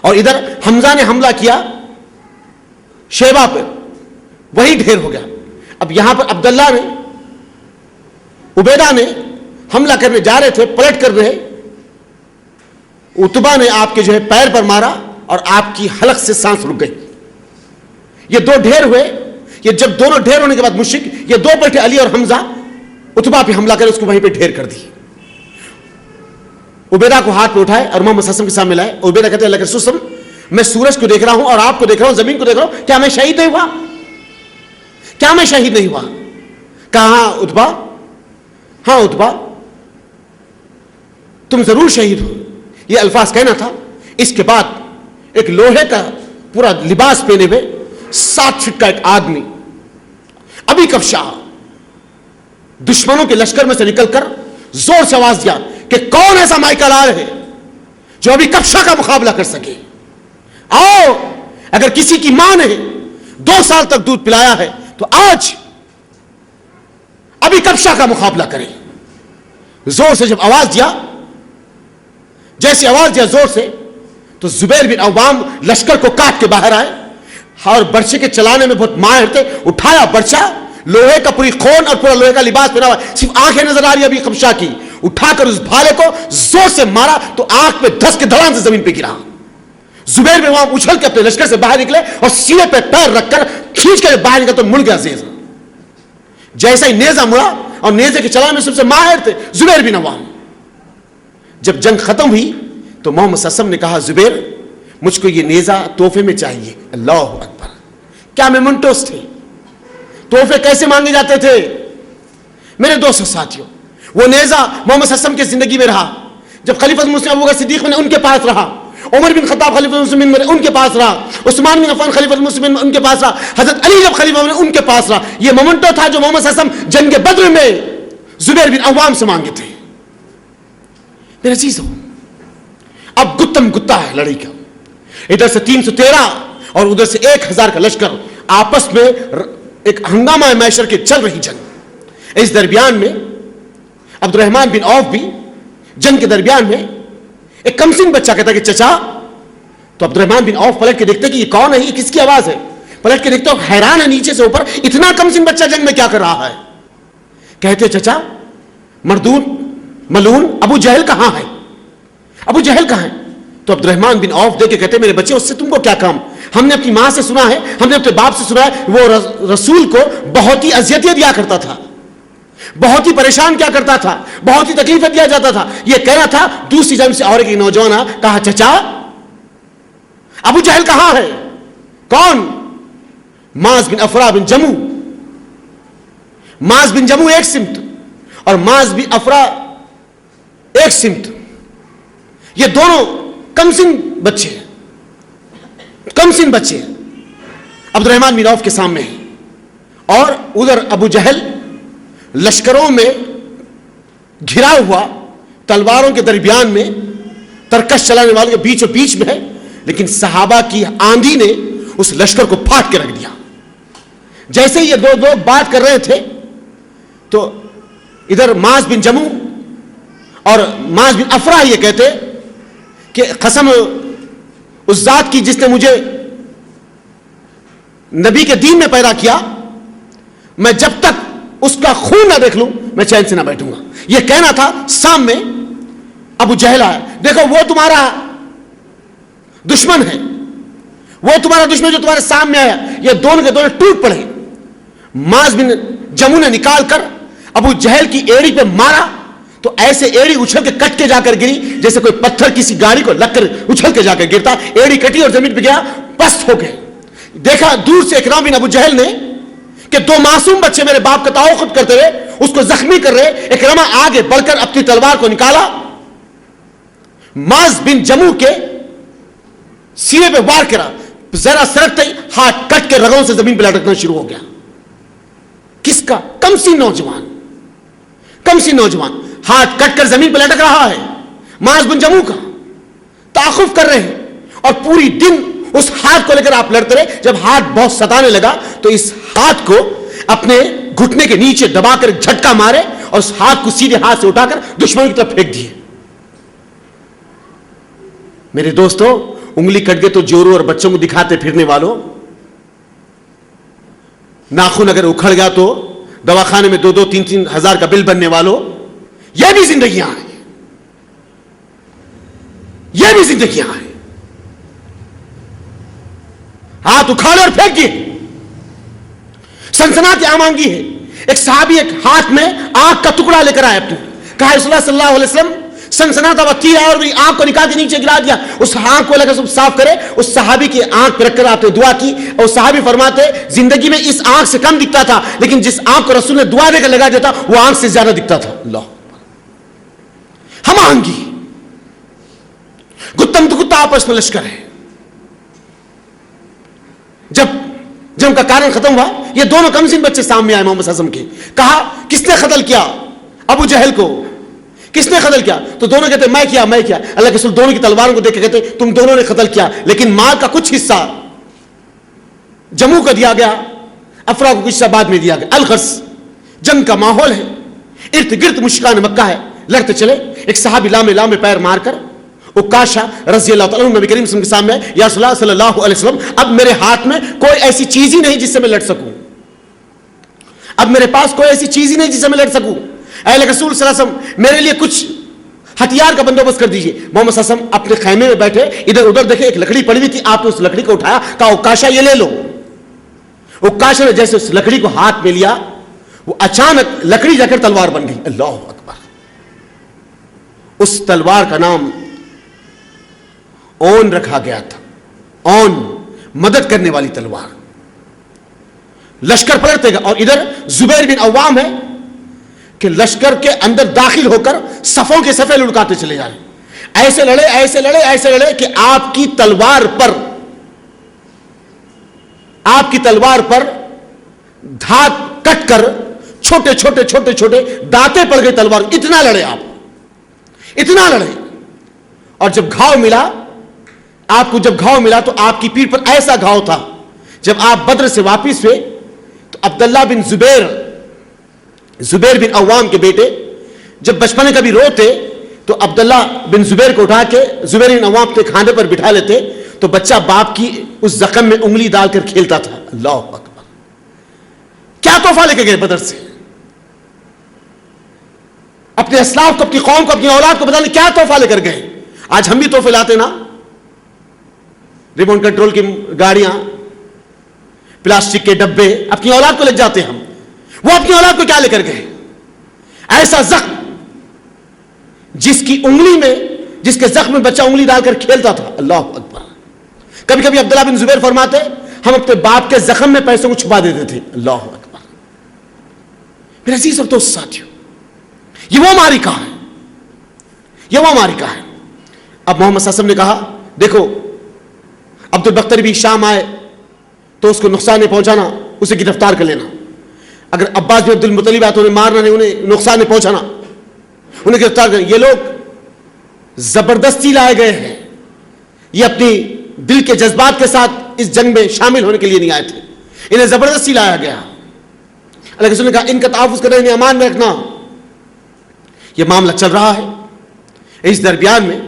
اور ادھر حمزہ نے حملہ کیا شیبہ پر، وہی ڈھیر ہو گیا. اب یہاں پر عبداللہ نے، عبیدہ نے حملہ کرنے جا رہے تھے، پلٹ کر رہے. عتبہ نے آپ کے جو ہے پیر پر مارا اور آپ کی حلق سے سانس رک گئی. یہ 2 ڈھیر ہوئے. یہ جب دونوں ڈھیر ہونے کے بعد مشرک یہ 2 پلٹے علی اور حمزہ عتبہ پہ حملہ کرے، اس کو وہیں پہ ڈھیر کر دی. عبیدہ کو ہاتھ پہ اٹھائے اور محمد صلی اللہ علیہ وسلم کے سامنے لائے. عبیدہ کہتے ہیں اللہ کے رسول صلی اللہ علیہ وسلم، میں سورج کو دیکھ رہا ہوں اور آپ کو دیکھ رہا ہوں، زمین کو دیکھ رہا ہوں، کیا میں شہید نہیں ہوا؟ کیا میں شہید نہیں ہوا؟ کہا عتبہ، ہاں عتبہ تم ضرور شہید ہو. یہ الفاظ کہنا تھا. اس کے بعد ایک لوہے کا پورا لباس پہنے ہوئے 7 فٹ کا ایک آدمی ابھی کفشا دشمنوں کے لشکر میں سے نکل کر زور سے آواز دیا کہ کون ایسا مائیکل آر ہے جو ابھی کفشا کا مقابلہ کر سکے؟ آؤ، اگر کسی کی ماں نے 2 سال تک دودھ پلایا ہے تو آج ابھی کفشا کا مقابلہ کرے. زور سے جب آواز دیا، جیسے آواز دیا زور سے، تو زبیر بن عوام لشکر کو کاٹ کے باہر آئے اور برچے کے چلانے میں بہت ماہر تھے. اٹھایا برچہ، لوہے کا پوری خون اور پورا لوہے کا لباس پہنا ہوا، صرف آنکھیں نظر آ رہی ابھی کفشا کی. اٹھا کر اس بھالے کو زور سے مارا تو آنکھ میں دھس کے دھڑام سے زمین پہ گرا. زبیر بن عوام اچھل کے اپنے لشکر سے باہر نکلے اور سینے پہ پیر رکھ کر کھینچ کر باہر نکل تو مڑ گیا نیزہ. جیسا ہی نیزہ مڑا، اور نیزے کے چلانے میں سب سے ماہر تھے زبیر بن عوام. جب جنگ ختم ہوئی تو محمد صلی اللہ علیہ وسلم نے کہا زبیر مجھ کو یہ نیزہ تحفے میں چاہیے. اللہ اکبر! کیا میمنٹوس تھے؟ تحفے کیسے مانگے جاتے تھے؟ میرے دوستوں ساتھیوں، وہ نیزہ محمد صلی اللہ علیہ وسلم کی زندگی میں رہا. جب خلیفہ مسلم ابوبکر صدیق میں ان کے پاس رہا، عمر بن خطاب خلیفہ المسلمین میں ان کے پاس رہا، عثمان بن عفان خلیفہ المسلمین میں ان کے پاس رہا، حضرت علی جب خلیفہ میں ان کے پاس رہا. یہ مومنٹو تھا جو محمد صلی اللہ علیہ وسلم جنگ بدر میں زبیر بن عوام سے مانگے تھے. میرے عزیزو، اب گتم گتا ہے لڑائی کا. ادھر سے 313 اور ادھر سے 1000 کا لشکر آپس میں ایک ہنگامہ معاشر کے چل رہی جنگ. اس درمیان میں عبد الرحمن بن عوف بھی جنگ کے درمیان میں ایک کمسن بچہ کہتا کہ چچا. تو عبد الرحمن بن عوف پلٹ کے دیکھتے کہ یہ کون ہے, یہ کس کی آواز ہے. پلٹ کے دیکھتے حیران ہے نیچے سے اوپر, اتنا کمسن بچہ جنگ میں کیا کر رہا ہے. کہتے چچا مردود ملون ابو جہل کہاں ہے, ابو جہل کہاں ہے. تو عبد الرحمن بن عوف دیکھ کے کہتے میرے بچے اس سے تم کو کیا کام, ہم نے اپنی ماں سے سنا ہے, ہم نے اپنے باپ سے سنا ہے, وہ رسول کو بہت ہی اذیتیں دیا کرتا تھا, بہت ہی پریشان کیا کرتا تھا, بہت ہی تکلیفیں دیا جاتا تھا. یہ کہنا تھا. دوسری جانب سے اور ایک نوجوان کہا چچا ابو جہل کہاں ہے. کون؟ معاذ بن افرا بن جمو. معاذ بن جمو ایک سمت اور معاذ بن افرا ایک سمت. یہ دونوں کمسن بچے ہیں, کمسن بچے ہیں. عبد الرحمن بن عوف کے سامنے ہیں اور ادھر ابو جہل لشکروں میں گھرا ہوا, تلواروں کے درمیان میں, ترکش چلانے والوں کے بیچ و بیچ میں ہے. لیکن صحابہ کی آندھی نے اس لشکر کو پھاٹ کے رکھ دیا. جیسے یہ دو لوگ بات کر رہے تھے تو ادھر معاذ بن جمو اور معاذ بن افرا یہ کہتے کہ قسم اس ذات کی جس نے مجھے نبی کے دین میں پیدا کیا, میں جب تک اس کا خون نہ دیکھ لوں میں چین سے نہ بیٹھوں گا. یہ کہنا تھا. سامنے ابو جہل آیا. دیکھو وہ تمہارا دشمن ہے, وہ تمہارا دشمن جو تمہارے سامنے آیا. یہ دونوں کے دونوں ٹوٹ پڑے. معاذ بن جمو نے نکال کر ابو جہل کی ایڑی پہ مارا تو ایسے ایڑی اچھل کے کٹ کے جا کر گری جیسے کوئی پتھر کسی گاڑی کو لگ کر اچھل کے جا کر گرتا. ایڑی کٹی اور زمین پہ گیا, پست ہو گئے. دیکھا دور سے اکرام بن ابو جہل نے کہ دو معصوم بچے میرے باپ کا تعاقب کرتے ہوئے اس کو زخمی کر رہے. اکرامہ آگے بڑھ کر اپنی تلوار کو نکالا, معاذ بن جمو کے سینے پہ وار کرا. ذرا سرکتے ہی ہاتھ کٹ کے رگوں سے زمین پہ لٹکنا شروع ہو گیا. کس کا؟ کمسن نوجوان, کمسن نوجوان ہاتھ کٹ کر زمین پہ لٹک رہا ہے. معاذ بن جمو کا تعاقب کر رہے ہیں اور پوری دن اس ہاتھ کو لے کر آپ لڑتے رہے. جب ہاتھ بہت ستانے لگا تو اس ہاتھ کو اپنے گھٹنے کے نیچے دبا کر جھٹکا مارے اور اس ہاتھ کو سیدھے ہاتھ سے اٹھا کر دشمن کی طرف پھینک دیے. میرے دوستو, انگلی کٹ گئے تو جورو اور بچوں کو دکھاتے پھرنے والوں, ناخن اگر اکھڑ گیا تو دواخانے میں 2-3 ہزار کا بل بننے والوں, یہ بھی زندگیاں ہیں, یہ بھی زندگیاں ہیں. ہاتھ اکھاڑے اور پھینک دیے. سنسنات عام مانگی ہے. ایک صحابی ایک ہاتھ میں آنکھ کا ٹکڑا لے کر آیا اپنے, کہا رسول اللہ صلی اللہ علیہ وسلم سنسناتا ہوا تیر اور میری آنکھ کو نکال کے نیچے گرا دیا. اس آنکھ کو لے کر صاف کرے. اس صحابی کی آنکھ پہ رکھ کر آپ نے دعا کی اور صحابی فرماتے زندگی میں اس آنکھ سے کم دکھتا تھا لیکن جس آنکھ کو رسول نے دعا دے کر لگا دیتا وہ آنکھ سے زیادہ دکھتا تھا. اللہ ہم آہنگی, گتم تو کتا آپس میں لشکر ہے. جب جنگ کا کارن ختم ہوا یہ دونوں کمسن بچے سامنے آئے محمد اعظم کے. کہا کس نے قتل کیا ابو جہل کو, کس نے قتل کیا؟ تو دونوں کہتے میں کیا, میں کیا. اللہ کے رسول دونوں کی تلواروں کو دیکھ کے کہتے تم دونوں نے قتل کیا, لیکن مال کا کچھ حصہ جموں کو دیا گیا, افرا کو کچھ حصہ بعد میں دیا گیا. الغرض جنگ کا ماحول ہے, ارد گرد مشرکان مکہ ہے, لڑتے چلے. ایک صحابی لامے لامے پیر مار کر اکاشا رضی اللہ تعالیٰ نبی کریم کے سامنے, یا رسول اللہ صلی اللہ علیہ وسلم اب میرے ہاتھ میں کوئی ایسی چیز ہی نہیں جس سے میں لڑ سکوں, اب میرے پاس کوئی ایسی چیز ہی نہیں جس سے میں لڑ سکوں. اے رسول صلی اللہ علیہ وسلم میرے لیے کچھ ہتھیار کا بندوبست کر دیجیے. محمد صلی اللہ علیہ وسلم اپنے خیمے میں بیٹھے, ادھر ادھر دیکھے ایک لکڑی پڑی ہوئی تھی, آپ نے اس لکڑی کو اٹھایا, کہا اکاشا یہ لے لو. اکاشا نے جیسے اس لکڑی کو ہاتھ میں لیا وہ اچانک لکڑی جا کر تلوار بن گئی. اللہ اکبر. اس تلوار کا نام اون رکھا گیا تھا, اون مدد کرنے والی تلوار. لشکر پلٹتے گا اور ادھر زبیر بن عوام ہے کہ لشکر کے اندر داخل ہو کر صفوں کے صفے لڑکاتے چلے جا رہے. ایسے لڑے ایسے لڑے ایسے لڑے کہ آپ کی تلوار پر دھات کٹ کر چھوٹے چھوٹے چھوٹے چھوٹے دانتیں پڑ گئے تلوار. اتنا لڑے آپ, اتنا لڑے. اور جب گھاؤ ملا آپ کو, جب گھاؤ ملا تو آپ کی پیٹھ پر ایسا گھاؤ تھا جب آپ بدر سے واپس ہوئے تو عبداللہ بن زبیر بن عوام کے بیٹے جب بچپن میں کبھی روتے تو عبداللہ بن زبیر کو اٹھا کے زبیر بن عوام کے کھانے پر بٹھا لیتے تو بچہ باپ کی اس زخم میں انگلی ڈال کر کھیلتا تھا. اللہ اکبر. کیا تحفہ لے کے گئے بدر سے؟ اپنے اسلاف کو، اپنی قوم کو، اپنی اولاد کو بتانے کیا تحفہ لے کر گئے. آج ہم بھی تحفے لاتے نا، ریموٹ کنٹرول کی گاڑیاں، پلاسٹک کے ڈبے، اپنی اولاد کو لے جاتے ہم. وہ اپنی اولاد کو کیا لے کر گئے؟ ایسا زخم جس کی انگلی میں، جس کے زخم میں بچہ انگلی ڈال کر کھیلتا تھا. اللہ اکبر. کبھی کبھی عبداللہ بن زبیر فرماتے ہم اپنے باپ کے زخم میں پیسوں کو چھپا دیتے تھے. اللہ اکبر. میرے عزیز اور دوست ساتھیوں، یہ وہ معرکہ ہے، یہ وہ معرکہ ہے. اب محمد صلی اللہ علیہ وسلم نے کہا دیکھو عبد البختر بھی شام آئے تو اس کو نقصان نہیں پہنچانا، اسے گرفتار کر لینا. اگر عباس بن عبد المطلب آئے تو انہیں مارنا نہیں، انہیں نقصان نہیں پہنچانا، انہیں گرفتار کریں. یہ لوگ زبردستی لائے گئے ہیں، یہ اپنی دل کے جذبات کے ساتھ اس جنگ میں شامل ہونے کے لیے نہیں آئے تھے، انہیں زبردستی لایا گیا. اللہ کے رسول نے کہا ان کا تحفظ کرنا، انہیں امان میں رکھنا. یہ معاملہ چل رہا ہے. اس درمیان میں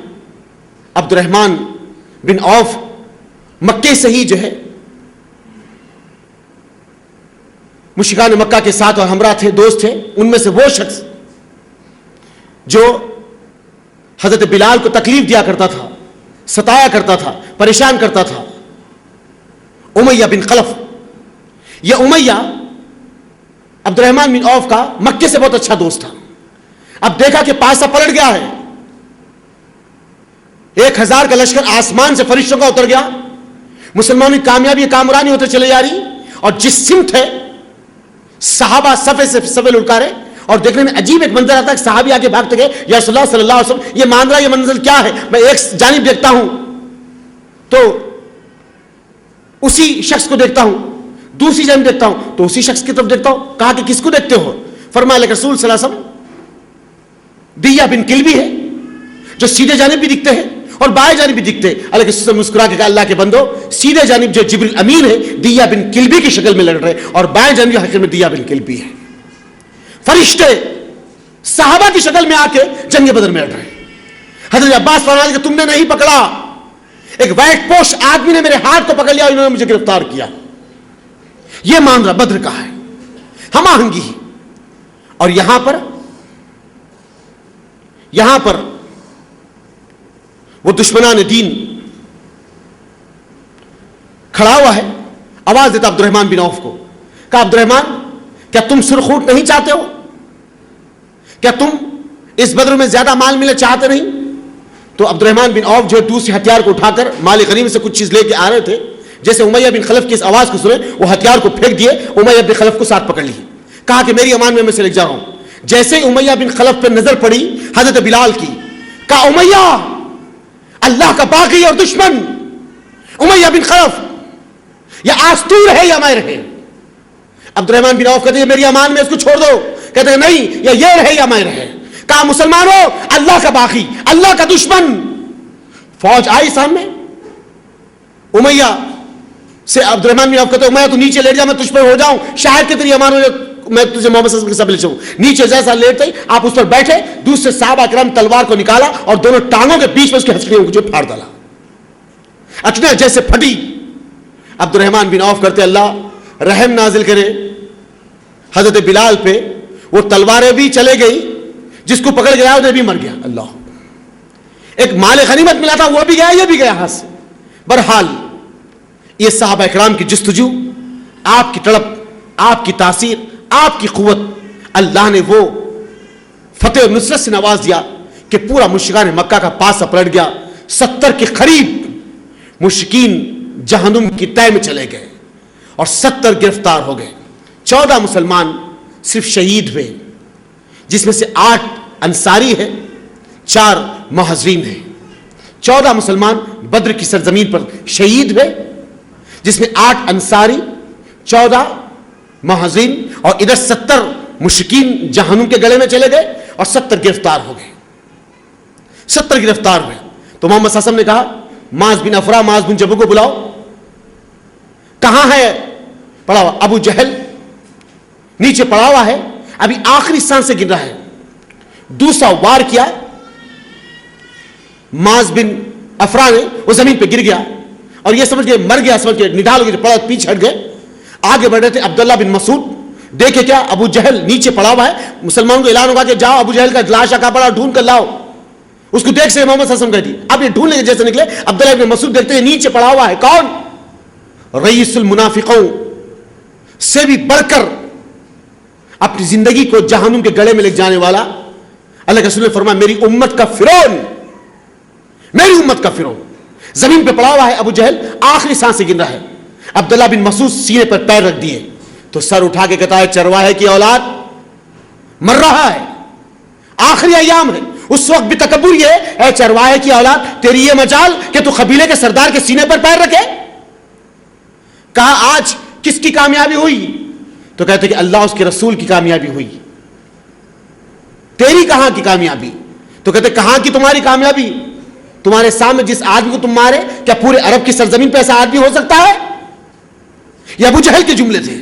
عبد الرحمن بن عوف مکے سے ہی جو ہے مشرکان مکہ کے ساتھ اور ہمراہ تھے، دوست تھے. ان میں سے وہ شخص جو حضرت بلال کو تکلیف دیا کرتا تھا، ستایا کرتا تھا، پریشان کرتا تھا، امیہ بن خلف. یہ امیہ عبد الرحمن بن عوف کا مکے سے بہت اچھا دوست تھا. اب دیکھا کہ پاسا پلٹ گیا ہے، 1000 کا لشکر آسمان سے فرشتوں کا اتر گیا، مسلمانوں کی کامیابی کامرانی ہوتے چلے جا رہی، اور جس سمت ہے صحابہ صفے سے صفے لٹکارے. اور دیکھنے میں عجیب ایک منظر آتا ہے کہ صحابی آگے بھاگتے گئے یا رسول اللہ صلی اللہ علیہ وسلم یہ مان رہا یہ منزل کیا ہے. میں ایک جانب دیکھتا ہوں تو اسی شخص کو دیکھتا ہوں، دوسری جانب دیکھتا ہوں تو اسی شخص کی طرف دیکھتا ہوں. کہا کہ کس کو دیکھتے ہو؟ فرمایا کہ رسول صلی اللہ علیہ وسلم دیا بن کلبی ہے جو سیدھے جانب بھی دکھتے ہیں اور بائیں جانب بھی دکھتے ہیں. اللہ کے رسول مسکرا کے کہا اللہ کے بندو سیدھے جانب جو جبریل امین ہے دیا بن کلبی کی شکل میں لڑ رہے، اور بائیں جانب حقیقت میں دیا بن کلبی ہے. فرشتے صحابہ کی شکل میں آ کے جنگ بدر میں لڑ رہے. حضرت عباس فرماتے کہ تم نے نہیں پکڑا، ایک وائٹ پوش آدمی نے میرے ہاتھ کو پکڑ لیا، انہوں نے مجھے گرفتار کیا. یہ معاملہ بدر کا ہے، ہم آہنگی. اور یہاں پر وہ دشمنان دین کھڑا ہوا ہے، آواز دیتا عبد الرحمن بن عوف کو. کہا عبد الرحمن کیا تم سرخوٹ نہیں چاہتے ہو؟ کیا تم اس بدر میں زیادہ مال ملے چاہتے نہیں؟ تو عبد الرحمن بن عوف جو دوسرے ہتھیار کو اٹھا کر مال غنیمت سے کچھ چیز لے کے آ رہے تھے، جیسے امیہ بن خلف کی اس آواز کو سنے وہ ہتھیار کو پھینک دیے، امیہ بن خلف کو ساتھ پکڑ لی. کہا کہ میری امان میں سے لے جا رہا ہوں. جیسے امیہ بن خلف پہ نظر پڑی حضرت بلال کی، کہا امیہ اللہ کا باغی اور دشمن امیہ بن خلف، یا آج تو رہے یا میں رہے. عبد الرحمن بن عوف کہتے ہیں میری امان میں اس کو چھوڑ دو. کہتے ہیں نہیں، یا یہ رہے یا میں رہے. کہا مسلمانوں اللہ کا باغی، اللہ کا دشمن. فوج آئی سامنے، امیہ سے عبد الرحمن بن عوف کہتے ہیں امیہ تو نیچے لیٹ جا، میں تجھ پر ہو جاؤں، شاید کہ تیری امان ہو جائے، میں تجھے محمد صلی اللہ علیہ وسلم کے ساتھ لے جاؤں. نیچے جیسا لیٹتے ہی آپ اس پر بیٹھے، دوسرے صحابہ کرام تلوار کو نکالا اور دونوں ٹانگوں کے بیچ میں اس کی ہتھیلیوں کو پھاڑ ڈالا. اچنا جیسے پھٹی. عبد الرحمن بن عوف کرتے اللہ رحم نازل کرے حضرت بلال پہ. وہ تلواریں بھی چلے گئی، جس کو پکڑ گیا انہیں بھی مر گیا. اللہ، ایک مال غنیمت ملا تھا وہ بھی گیا، یہ بھی گیا ہاتھ سے. بہرحال یہ صحابہ اکرام کی جستجو، آپ کی تڑپ، آپ کی تاثیر، آپ کی قوت، اللہ نے وہ فتح اور نصرت سے نواز دیا کہ پورا مشرکان مکہ کا پاسا پلٹ گیا. 70 کے قریب مشرکین جہنم کی تہہ میں چلے گئے اور 70 گرفتار ہو گئے. 14 مسلمان صرف شہید ہوئے، جس میں سے 8 انصاری ہے، 4 مہاجرین ہیں. 14 مسلمان بدر کی سرزمین پر شہید ہوئے، جس میں 8 انصاری، 14 مہاجرین، اور ادھر 70 مشرکین جہنم کے گلے میں چلے گئے اور 70 گرفتار ہو گئے. 70 گرفتار ہوئے. تو محمد صلی اللہ علیہ وسلم نے کہا معاذ بن افرا، معاذ بن جبل کو بلاؤ. کہاں ہے پڑا ہوا؟ ابو جہل نیچے پڑا ہوا ہے, ابھی آخری سانس سے گر رہا ہے. دوسرا وار کیا, معاذ بن افرا نے, وہ زمین پہ گر گیا اور یہ سمجھ کے مر گیا, سمجھ کے نڈال ہو گیا, پڑا پیچھے ہٹ گئے. آگے بڑھ رہے تھے عبداللہ بن مسعود, دیکھے کیا ابو جہل نیچے پڑا ہوا ہے. مسلمانوں کو اعلان ہوگا کہ جاؤ ابو جہل کا لاش کہاں پڑا ڈھونڈ کر لاؤ. اس کو دیکھ سے محمد صلی اللہ علیہ وسلم کہتی, اب یہ ڈھونڈنے کے جیسے نکلے, عبداللہ بن مسعود دیکھتے ہیں نیچے پڑا ہوا ہے. کون؟ رئیس المنافقوں سے بھی بڑھ کر اپنی زندگی کو جہنم کے گڑے میں لے جانے والا. اللہ کے رسول نے فرمایا میری امت کا فرعون, میری امت کا فرعون زمین پہ پڑا ہوا ہے. ابو جہل آخری سانس سے گر رہا ہے. عبداللہ بن مسعود سینے پر پیر رکھ دیے تو سر اٹھا کے کہتا ہے چرواہے کی اولاد, مر رہا ہے, آخری ایام ہے. اس وقت بھی تکبر یہ, اے چرواہے کی اولاد تیری یہ مجال کہ تو قبیلے کے سردار کے سینے پر پیر رکھے. کہا آج کس کی کامیابی ہوئی؟ تو کہتے کہ اللہ اس کے رسول کی کامیابی ہوئی. تیری کہاں کی کامیابی؟ تو کہتے کہاں کی تمہاری کامیابی؟ تمہارے سامنے جس آدمی کو تم مارے, کیا پورے عرب کی سرزمین پہ ایسا آدمی ہو سکتا ہے؟ یہ ابو جہل کے جملے تھے.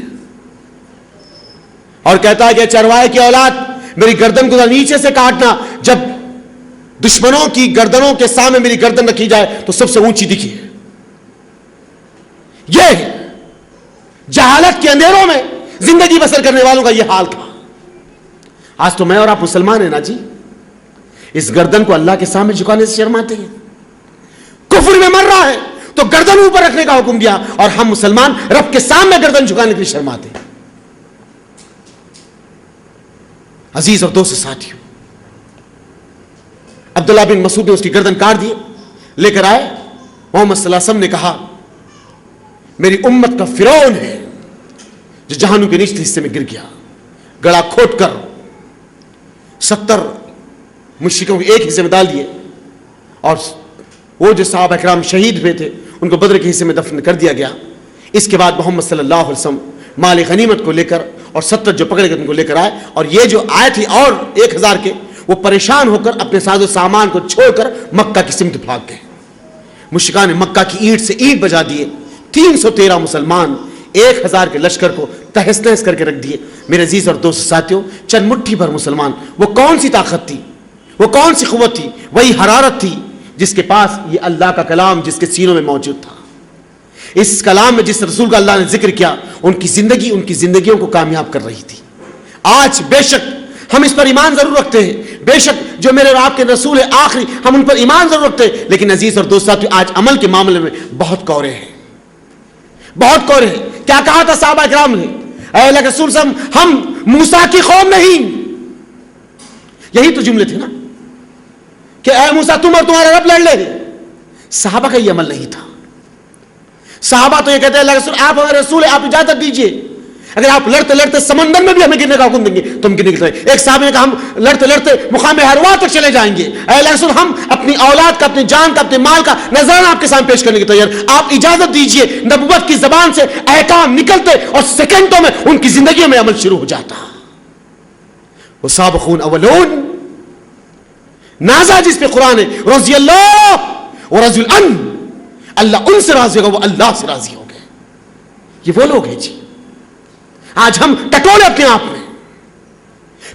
اور کہتا ہے کہ چرواہے کی اولاد میری گردن کو نیچے سے کاٹنا, جب دشمنوں کی گردنوں کے سامنے میری گردن رکھی جائے تو سب سے اونچی دکھی. یہ جہالت کے اندھیروں میں زندگی بسر کرنے والوں کا یہ حال تھا. آج تو میں اور آپ مسلمان ہیں نا جی, اس گردن کو اللہ کے سامنے جھکانے سے شرماتے ہیں. کفر میں مر رہا ہے تو گردن اوپر رکھنے کا حکم دیا, اور ہم مسلمان رب کے سامنے گردن جھکانے کے لیے شرماتے ہیں. عزیز اور دوست ساتھیوں, عبداللہ بن مسعود نے اس کی گردن کاٹ دی, لے کر آئے. محمد صلی اللہ علیہ وسلم نے کہا میری امت کا فرعون ہے جو جہنم کے نچلے حصے میں گر گیا. گڑا کھود کر 70 مشرکوں کو ایک حصے میں ڈال دیے, اور وہ جو صحابہ کرام شہید ہوئے تھے ان کو بدر کے حصے میں دفن کر دیا گیا. اس کے بعد محمد صلی اللہ علیہ وسلم مال غنیمت کو لے کر اور 70 جو پکڑے گئے ان کو لے کر آئے, اور یہ جو آئے تھے اور 1000 کے, وہ پریشان ہو کر اپنے ساز و سامان کو چھوڑ کر مکہ کی سمت بھاگ گئے. مشرکان نے مکہ کی اینٹ سے اینٹ بجا دیے. 313 مسلمان 1000 کے لشکر کو تہس نہس کر کے رکھ دیے. میرے عزیز اور دوست ساتھیوں, چند مٹھی بھر مسلمان, وہ کون سی طاقت تھی, وہ کون سی قوت تھی, وہی حرارت تھی جس کے پاس یہ اللہ کا کلام جس کے سینوں میں موجود تھا. اس کلام میں جس رسول کا اللہ نے ذکر کیا, ان کی زندگی ان کی زندگیوں کو کامیاب کر رہی تھی. آج بے شک ہم اس پر ایمان ضرور رکھتے ہیں, بے شک جو میرے اور آپ کے رسول ہے آخری, ہم ان پر ایمان ضرور رکھتے ہیں, لیکن عزیز اور دوست ساتھیوں آج عمل کے معاملے میں بہت کورے ہیں, بہت کورے ہیں. کیا کہا تھا صحابہ کرام نے, اے اللہ کے رسول صلی اللہ علیہ وسلم ہم موسیٰ کی قوم نہیں. یہی تو جملے تھے نا کہ اے موسیٰ تم اور تمہارا رب لڑ لے. صحابہ کا یہ عمل نہیں تھا. صحابہ تو یہ کہتے ہیں اللہ کے رسول آپ ہمارے رسول ہیں, آپ اجازت دیجئے, اگر آپ لڑتے لڑتے سمندر میں بھی ہمیں گرنے کا حکم دیں گے تو ہم گرنے کے لیے. ایک صحابی نے کہا ہم لڑتے لڑتے مقام ہروا تک چلے جائیں گے. اے اللہ کے رسول ہم اپنی اولاد کا, اپنی جان کا, اپنے مال کا نذرانہ آپ کے سامنے پیش کرنے کے تیار, آپ اجازت دیجئے. نبوت کی زبان سے احکام نکلتے اور سیکنڈوں میں ان کی زندگیوں میں عمل شروع ہو جاتا. وہ سابقون اولون نازا جس پہ قرآن ہے, رضی اللہ ورضی عنہ, اللہ ان سے راضی ہوگا, وہ اللہ سے راضی ہو گئے. یہ وہ لوگ ہیں جی. آج ہم ٹٹولے اپنے آپ میں,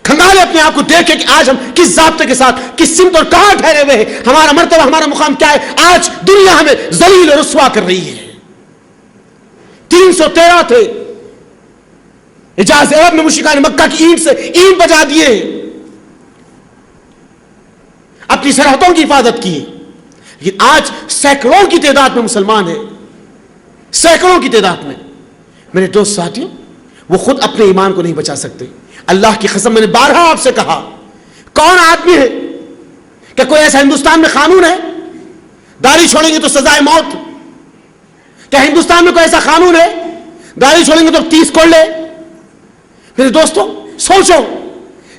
کھنگالے اپنے آپ کو دیکھیں کہ آج ہم کس ضابطے کے ساتھ, کس سمت اور کہاں ٹھہرے ہوئے ہیں, ہمارا مرتبہ ہمارا مقام کیا ہے. آج دنیا ہمیں ذلیل اور رسوا کر رہی ہے. 313 تھے حجاز عرب میں مشرکان مکہ کی اینٹ سے اینٹ بجا دیے, اپنی سرحدوں کی حفاظت کی. لیکن آج سینکڑوں کی تعداد میں مسلمان ہیں, سینکڑوں کی تعداد میں. میرے دوست ساتھیوں, وہ خود اپنے ایمان کو نہیں بچا سکتے. اللہ کی قسم میں نے بارہا آپ سے کہا, کون آدمی ہے کہ کوئی ایسا ہندوستان میں قانون ہے داڑھی چھوڑیں گے تو سزائے موت؟ کیا ہندوستان میں کوئی ایسا قانون ہے داڑھی چھوڑیں گے تو 30 کوڑ لے؟ میرے دوستوں سوچو,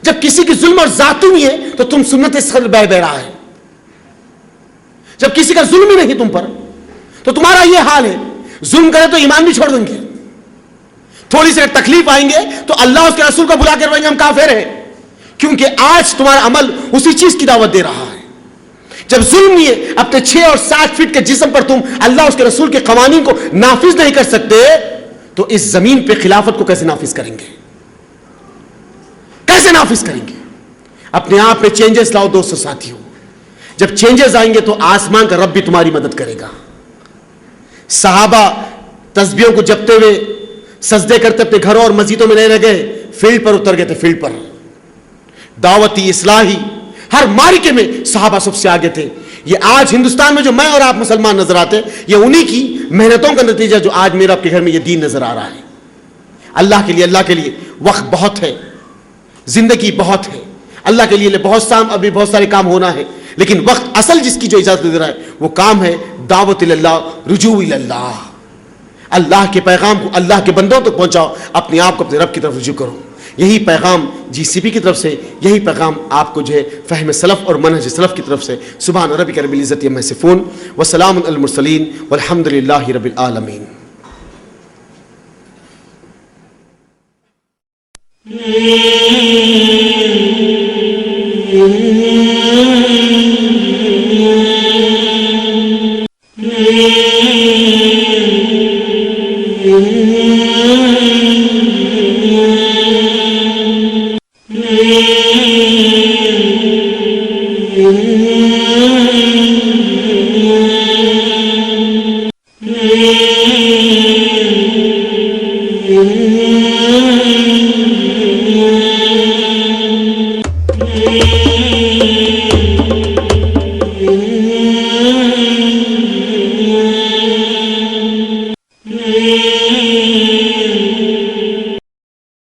جب کسی کی ظلم اور ذاتی نہیں ہے تو تم سنت سخر بہ رہا ہے. جب کسی کا ظلم ہی نہیں تم پر تو تمہارا یہ حال ہے. ظلم کرے تو ایمان بھی چھوڑ دیں گے, تھوڑی سی تکلیف آئیں گے تو اللہ اس کے رسول کو بلا کر رہیں گے ہم کافر ہیں, کیونکہ آج تمہارا عمل اسی چیز کی دعوت دے رہا ہے. جب ظلم نہیں ہے، اپنے 6 اور 7 فٹ کے جسم پر تم اللہ اس کے رسول کے قوانین کو نافذ نہیں کر سکتے تو اس زمین پہ خلافت کو کیسے نافذ کریں گے؟ کیسے نافذ کریں گے؟ اپنے آپ میں چینجز لاؤ دوستو ساتھیوں. جب چینجز آئیں گے تو آسمان کا رب بھی تمہاری مدد کرے گا. صحابہ تسبیحوں کو جپتے ہوئے سجدے کرتے اپنے گھروں اور مسجدوں میں نہیں رہ گئے، فیلڈ پر اتر گئے تھے. فیلڈ پر دعوتی اصلاحی ہر معرکے میں صحابہ سب سے آگے تھے. یہ آج ہندوستان میں جو میں اور آپ مسلمان نظر آتے ہیں، یہ انہی کی محنتوں کا نتیجہ جو آج میرا آپ کے گھر میں یہ دین نظر آ رہا ہے. اللہ کے لیے وقت بہت ہے، زندگی بہت ہے. اللہ کے لیے ابھی بہت سارے کام ہونا ہے، لیکن وقت اصل جس کی جو اجازت دے رہا ہے وہ کام ہے دعوت اللہ، رجوع اللہ. اللہ کے پیغام کو اللہ کے بندوں تک پہنچاؤ، اپنے آپ کو اپنے رب کی طرف رجوع کرو. یہی پیغام جی سی پی کی طرف سے، یہی پیغام آپ کو جو ہے فہم سلف اور منہج سلف کی طرف سے. سبحان ربک رب العزت عما یصفون وسلام علی المرسلین والحمد للہ رب العالمین.